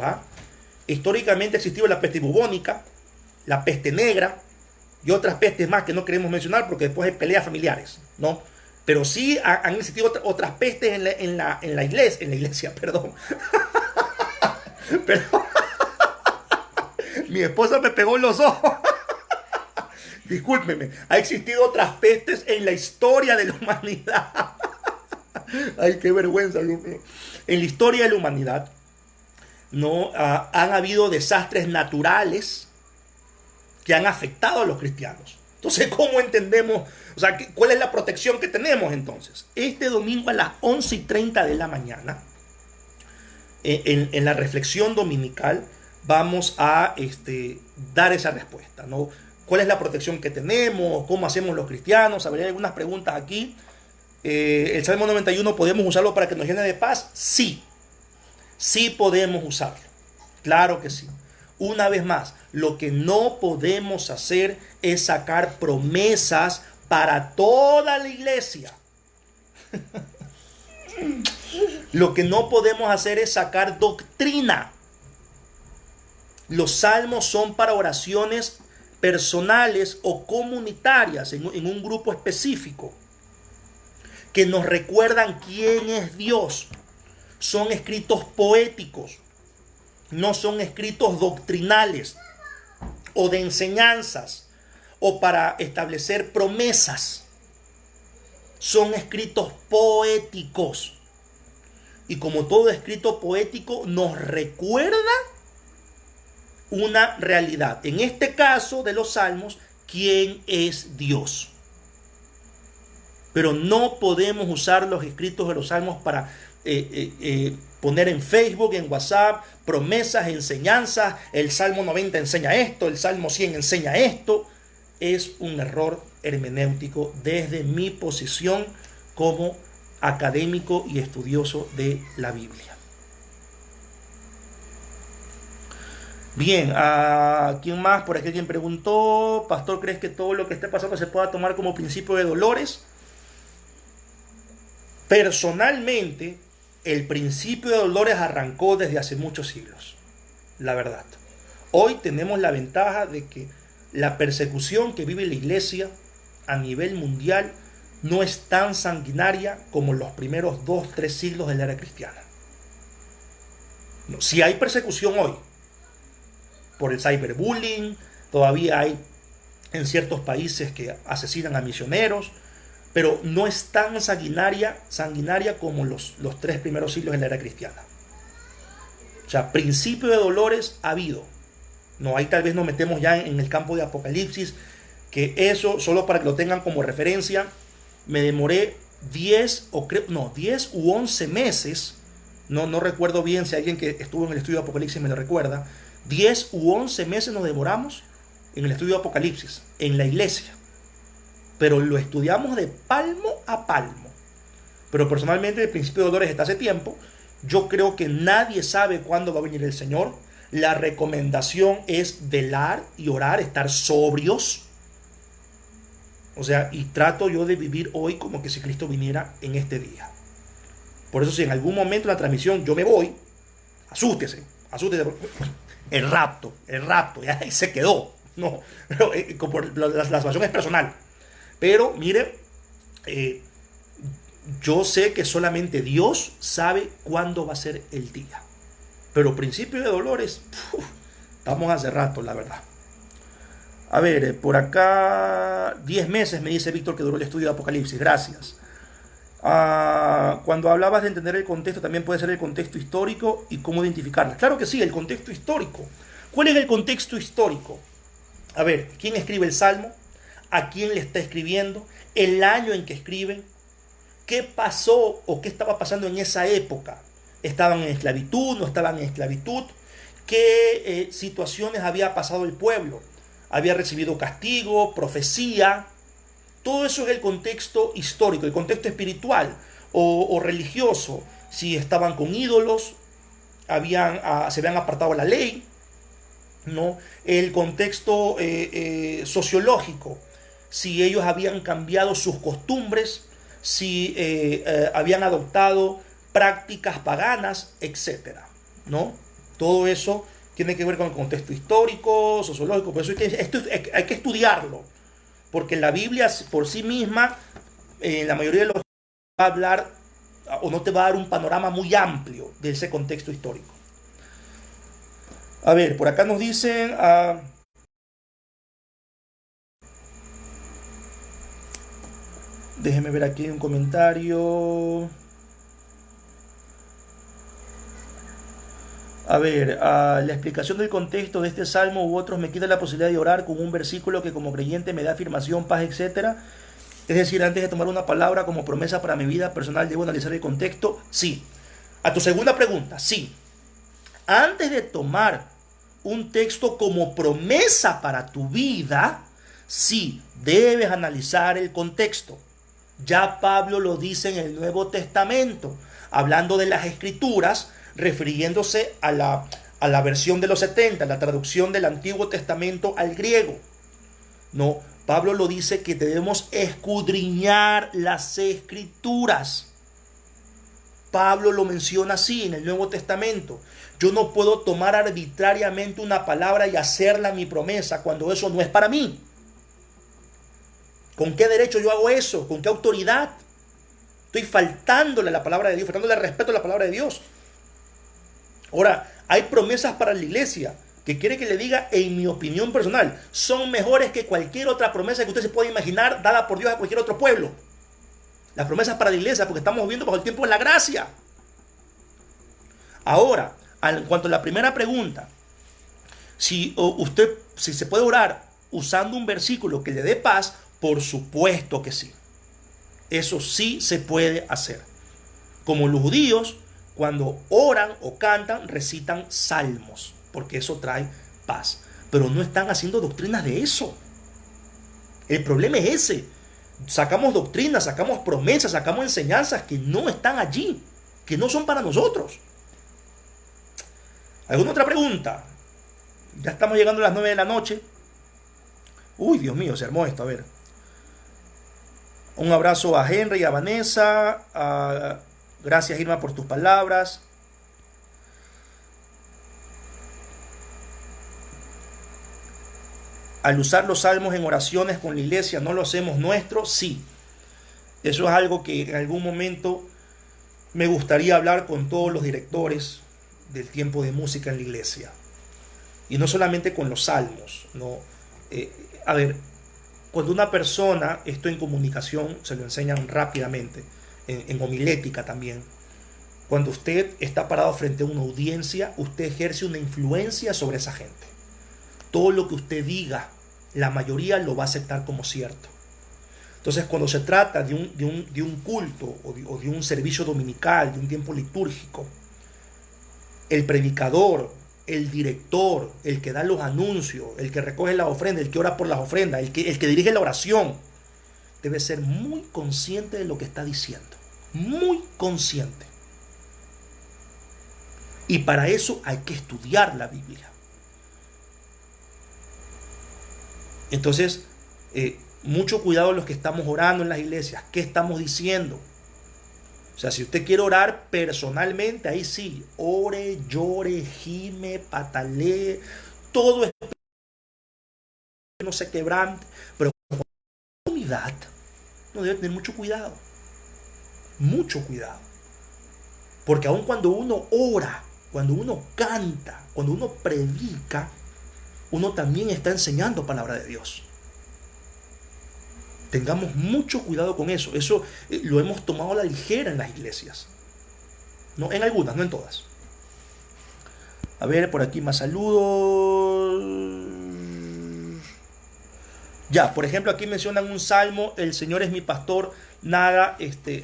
históricamente existió la peste bubónica, la peste negra y otras pestes más que no queremos mencionar porque después hay peleas familiares, ¿no? Pero sí han existido otras pestes en la iglesia, perdón. Pero mi esposa me pegó en los ojos. Discúlpeme, ha existido otras pestes en la historia de la humanidad. Ay, qué vergüenza, Dios mío. En la historia de la humanidad, ¿no? Han habido desastres naturales que han afectado a los cristianos. Entonces, ¿cómo entendemos? O sea, ¿cuál es la protección que tenemos entonces? Este domingo a las 11:30 de la mañana, en la reflexión dominical, vamos a dar esa respuesta, ¿no? ¿Cuál es la protección que tenemos? ¿Cómo hacemos los cristianos? Habría algunas preguntas aquí. ¿El Salmo 91 podemos usarlo para que nos llene de paz? Sí. Sí podemos usarlo. Claro que sí. Una vez más, lo que no podemos hacer es sacar promesas para toda la iglesia. Lo que no podemos hacer es sacar doctrina. Los salmos son para oraciones personales o comunitarias en un grupo específico que nos recuerdan quién es Dios. Son escritos poéticos, no son escritos doctrinales o de enseñanzas o para establecer promesas. Son escritos poéticos. Y como todo escrito poético nos recuerda una realidad. En este caso de los salmos, ¿quién es Dios? Pero no podemos usar los escritos de los salmos para poner en Facebook, en WhatsApp, promesas, enseñanzas. El Salmo 90 enseña esto, el Salmo 100 enseña esto. Es un error hermenéutico desde mi posición como académico y estudioso de la Biblia. Bien, ¿a quién más? Por aquí alguien preguntó: Pastor, ¿crees que todo lo que esté pasando se pueda tomar como principio de dolores? Personalmente, el principio de dolores arrancó desde hace muchos siglos, la verdad. Hoy tenemos la ventaja de que la persecución que vive la iglesia a nivel mundial no es tan sanguinaria como los primeros 2-3 siglos de la era cristiana. No, si hay persecución hoy por el cyberbullying, todavía hay en ciertos países que asesinan a misioneros, pero no es tan sanguinaria como los 3 primeros siglos de la era cristiana. O sea, principio de dolores ha habido. No, ahí tal vez nos metemos ya en el campo de Apocalipsis, que eso, solo para que lo tengan como referencia, me demoré 10 u 11 meses, no recuerdo bien si alguien que estuvo en el estudio de Apocalipsis me lo recuerda. 10 u 11 meses nos demoramos en el estudio de Apocalipsis, en la iglesia. Pero lo estudiamos de palmo a palmo. Pero personalmente el principio de dolores está hace tiempo. Yo creo que nadie sabe cuándo va a venir el Señor. La recomendación es velar y orar, estar sobrios. O sea, y trato yo de vivir hoy como que si Cristo viniera en este día. Por eso si en algún momento en la transmisión yo me voy, asústese. El rapto, ya ahí se quedó. No, pero, la salvación es personal. Pero mire, yo sé que solamente Dios sabe cuándo va a ser el día. Pero principio de dolores, estamos hace rato, la verdad. A ver, por acá 10 meses me dice Víctor que duró el estudio de Apocalipsis. Gracias. Cuando hablabas de entender el contexto, también puede ser el contexto histórico y cómo identificarlo. Claro que sí, el contexto histórico. ¿Cuál es el contexto histórico? A ver, ¿quién escribe el Salmo? ¿A quién le está escribiendo? ¿El año en que escriben? ¿Qué pasó o qué estaba pasando en esa época? ¿Estaban en esclavitud? ¿No estaban en esclavitud? ¿Qué situaciones había pasado el pueblo? ¿Había recibido castigo, profecía? Todo eso es el contexto histórico, el contexto espiritual o religioso. Si estaban con ídolos, se habían apartado de la ley, ¿no? El contexto sociológico, si ellos habían cambiado sus costumbres, si habían adoptado prácticas paganas, etcétera, ¿no? Todo eso tiene que ver con el contexto histórico, sociológico. Por eso hay que estudiarlo, porque la Biblia por sí misma, en la mayoría de los va a hablar o no te va a dar un panorama muy amplio de ese contexto histórico. A ver, por acá nos dicen... déjenme ver aquí un comentario. A ver, la explicación del contexto de este salmo u otros me quita la posibilidad de orar con un versículo que como creyente me da afirmación, paz, etcétera. Es decir, antes de tomar una palabra como promesa para mi vida personal, ¿debo analizar el contexto? Sí. A tu segunda pregunta, sí. Antes de tomar un texto como promesa para tu vida, sí, debes analizar el contexto. Ya Pablo lo dice en el Nuevo Testamento, hablando de las Escrituras, refiriéndose a la versión de los 70, la traducción del Antiguo Testamento al griego. No, Pablo lo dice que debemos escudriñar las Escrituras. Pablo lo menciona así en el Nuevo Testamento. Yo no puedo tomar arbitrariamente una palabra y hacerla mi promesa cuando eso no es para mí. ¿Con qué derecho yo hago eso? ¿Con qué autoridad? Estoy faltándole a la palabra de Dios, faltándole respeto a la palabra de Dios. Ahora, hay promesas para la iglesia que quiere que le diga, en mi opinión personal, son mejores que cualquier otra promesa que usted se pueda imaginar dada por Dios a cualquier otro pueblo. Las promesas para la iglesia, porque estamos viviendo bajo el tiempo de la gracia. Ahora, en cuanto a la primera pregunta, si se puede orar usando un versículo que le dé paz, por supuesto que sí. Eso sí se puede hacer. Como los judíos, cuando oran o cantan, recitan salmos, porque eso trae paz. Pero no están haciendo doctrinas de eso. El problema es ese. Sacamos doctrinas, sacamos promesas, sacamos enseñanzas que no están allí, que no son para nosotros. ¿Alguna otra pregunta? Ya estamos llegando a las 9 de la noche. Uy, Dios mío, se armó esto. A ver. Un abrazo a Henry y a Vanessa. Gracias, Irma, por tus palabras. Al usar los salmos en oraciones con la iglesia, ¿no lo hacemos nuestro? Sí. Eso es algo que en algún momento me gustaría hablar con todos los directores del tiempo de música en la iglesia. Y no solamente con los salmos, ¿no? A ver, cuando una persona, esto en comunicación se lo enseñan rápidamente, en homilética también. Cuando usted está parado frente a una audiencia, usted ejerce una influencia sobre esa gente. Todo lo que usted diga, la mayoría lo va a aceptar como cierto. Entonces, cuando se trata de un culto o de un servicio dominical, de un tiempo litúrgico, el predicador, el director, el que da los anuncios, el que recoge las ofrendas, el que ora por las ofrendas, el que dirige la oración, debe ser muy consciente de lo que está diciendo. Muy consciente. Y para eso hay que estudiar la Biblia. Entonces, mucho cuidado los que estamos orando en las iglesias. ¿Qué estamos diciendo? O sea, si usted quiere orar personalmente, ahí sí, ore, llore, gime, patalee, todo es no se quebrante, pero con la comunidad uno debe tener mucho cuidado, porque aun cuando uno ora, cuando uno canta, cuando uno predica, uno también está enseñando palabra de Dios. Tengamos mucho cuidado con eso. Eso lo hemos tomado a la ligera en las iglesias. No, en algunas, no en todas. A ver, por aquí más saludos. Ya, por ejemplo, aquí mencionan un salmo, el Señor es mi pastor, nada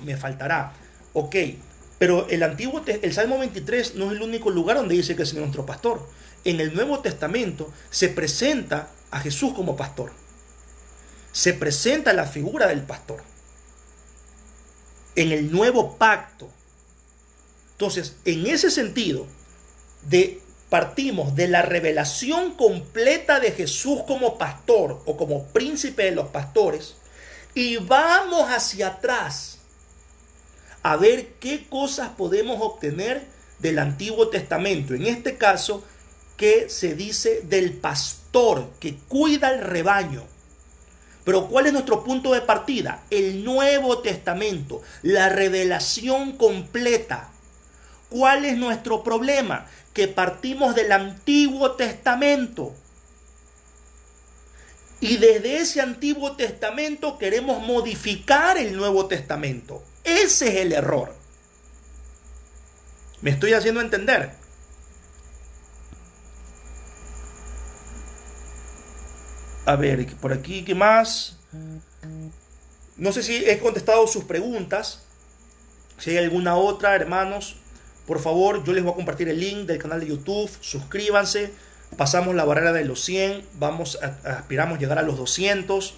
me faltará. Ok, pero el Salmo 23 no es el único lugar donde dice que es nuestro pastor. En el Nuevo Testamento se presenta a Jesús como pastor. Se presenta la figura del pastor. En el nuevo pacto. Entonces, en ese sentido, partimos de la revelación completa de Jesús como pastor o como príncipe de los pastores y vamos hacia atrás a ver qué cosas podemos obtener del Antiguo Testamento. En este caso, que se dice del pastor que cuida el rebaño. Pero ¿cuál es nuestro punto de partida? El Nuevo Testamento, la revelación completa. ¿Cuál es nuestro problema? Que partimos del Antiguo Testamento. Y desde ese Antiguo Testamento queremos modificar el Nuevo Testamento. Ese es el error. ¿Me estoy haciendo entender? A ver, por aquí, ¿qué más? No sé si he contestado sus preguntas. Si hay alguna otra, hermanos, por favor, yo les voy a compartir el link del canal de YouTube. Suscríbanse. Pasamos la barrera de los 100. Aspiramos a llegar a los 200.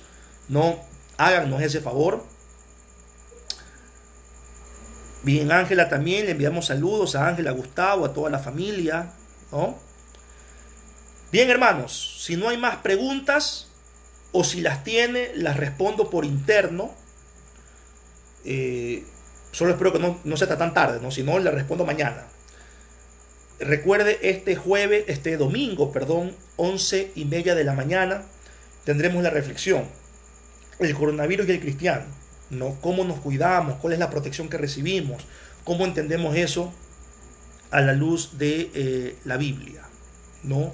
No, háganos ese favor. Bien, Ángela también. Le enviamos saludos a Ángela, a Gustavo, a toda la familia, ¿no? Bien, hermanos, si no hay más preguntas o si las tiene, las respondo por interno. Solo espero que no sea tan tarde, ¿no? Si no, le respondo mañana. Recuerde, este domingo, 11:30 de la mañana, tendremos la reflexión. El coronavirus y el cristiano, ¿no? Cómo nos cuidamos, cuál es la protección que recibimos, cómo entendemos eso a la luz de la Biblia, ¿no?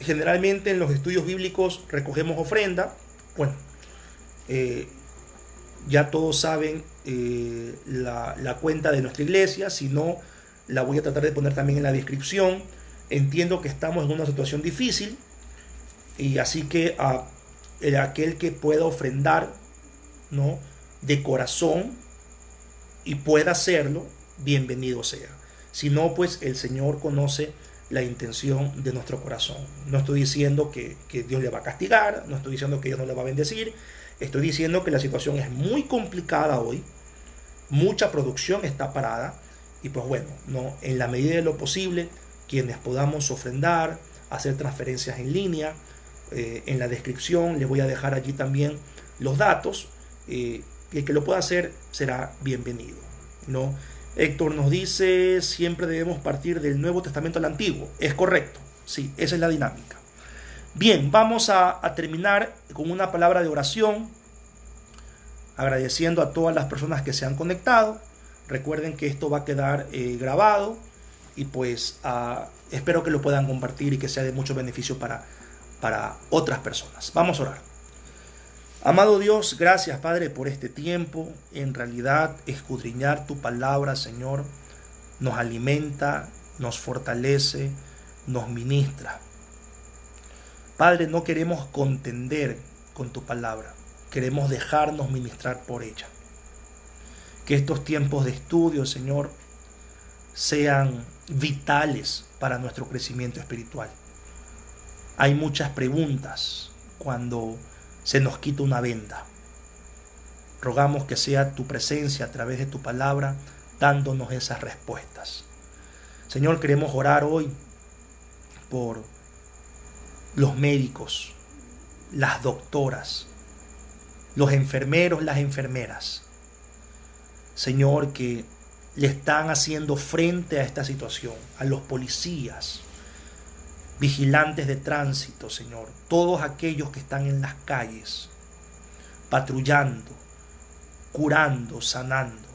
Generalmente en los estudios bíblicos recogemos ofrenda. Bueno, ya todos saben la cuenta de nuestra iglesia. Si no, la voy a tratar de poner también en la descripción. Entiendo que estamos en una situación difícil y así que aquel que pueda ofrendar, ¿no?, de corazón y pueda hacerlo, bienvenido sea. Si no, pues el Señor conoce la intención de nuestro corazón. No estoy diciendo que Dios le va a castigar, no estoy diciendo que Dios no le va a bendecir, estoy diciendo que la situación es muy complicada hoy, mucha producción está parada y pues bueno, no, en la medida de lo posible, quienes podamos ofrendar, hacer transferencias en línea, en la descripción les voy a dejar allí también los datos, y el que lo pueda hacer será bienvenido, ¿no? Héctor nos dice, siempre debemos partir del Nuevo Testamento al Antiguo. Es correcto, sí, esa es la dinámica. Bien, vamos a terminar con una palabra de oración, agradeciendo a todas las personas que se han conectado. Recuerden que esto va a quedar grabado y pues espero que lo puedan compartir y que sea de mucho beneficio para otras personas. Vamos a orar. Amado Dios, gracias, Padre, por este tiempo. En realidad, escudriñar tu palabra, Señor, nos alimenta, nos fortalece, nos ministra. Padre, no queremos contender con tu palabra, queremos dejarnos ministrar por ella. Que estos tiempos de estudio, Señor, sean vitales para nuestro crecimiento espiritual. Hay muchas preguntas cuando se nos quita una venda. Rogamos que sea tu presencia a través de tu palabra dándonos esas respuestas. Señor, queremos orar hoy por los médicos, las doctoras, los enfermeros, las enfermeras. Señor, que le están haciendo frente a esta situación, a los policías, vigilantes de tránsito, Señor, todos aquellos que están en las calles, patrullando, curando, sanando.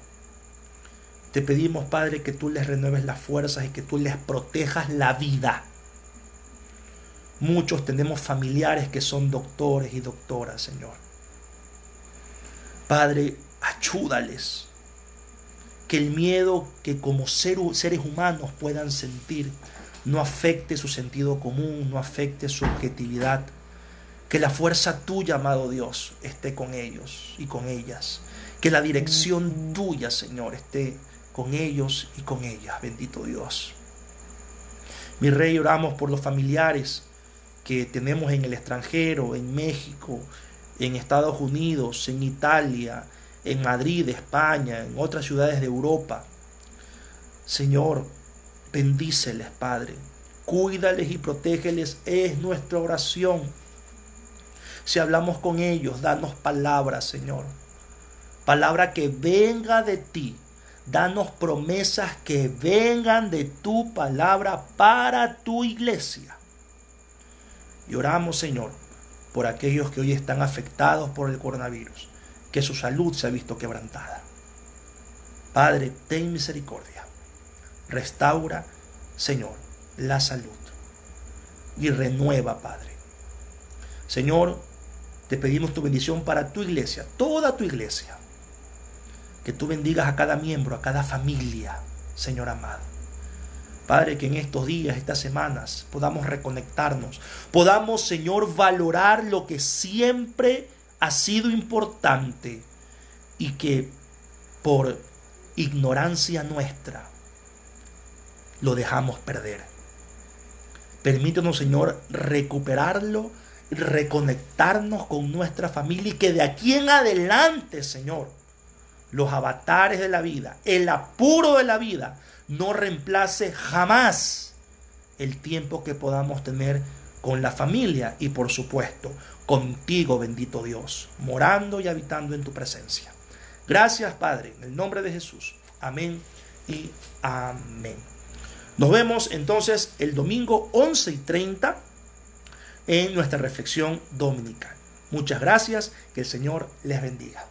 Te pedimos, Padre, que tú les renueves las fuerzas y que tú les protejas la vida. Muchos tenemos familiares que son doctores y doctoras, Señor. Padre, ayúdales. Que el miedo que como seres humanos puedan sentir no afecte su sentido común, no afecte su objetividad, Que la fuerza tuya, amado Dios, esté con ellos y con ellas. Que la dirección tuya, Señor, esté con ellos y con ellas. Bendito Dios. Mi Rey, oramos por los familiares que tenemos en el extranjero, en México, en Estados Unidos, en Italia, en Madrid, España, en otras ciudades de Europa. Señor, bendíceles, Padre. Cuídales y protégeles, es nuestra oración. Si hablamos con ellos, danos palabras, Señor. Palabra que venga de ti. Danos promesas que vengan de tu palabra para tu iglesia. Y oramos, Señor, por aquellos que hoy están afectados por el coronavirus, que su salud se ha visto quebrantada. Padre, ten misericordia. Restaura, Señor, la salud. Y renueva, Padre. Señor, te pedimos tu bendición para tu iglesia, toda tu iglesia. Que tú bendigas a cada miembro, a cada familia, Señor amado. Padre, que en estos días, estas semanas, podamos reconectarnos. Podamos, Señor, valorar lo que siempre ha sido importante y que por ignorancia nuestra lo dejamos perder. Permítanos, Señor, recuperarlo, reconectarnos con nuestra familia y que de aquí en adelante, Señor, los avatares de la vida, el apuro de la vida, no reemplace jamás el tiempo que podamos tener con la familia y, por supuesto, contigo, bendito Dios, morando y habitando en tu presencia. Gracias, Padre, en el nombre de Jesús. Amén y amén. Nos vemos entonces el domingo 11:30 en nuestra reflexión dominical. Muchas gracias, que el Señor les bendiga.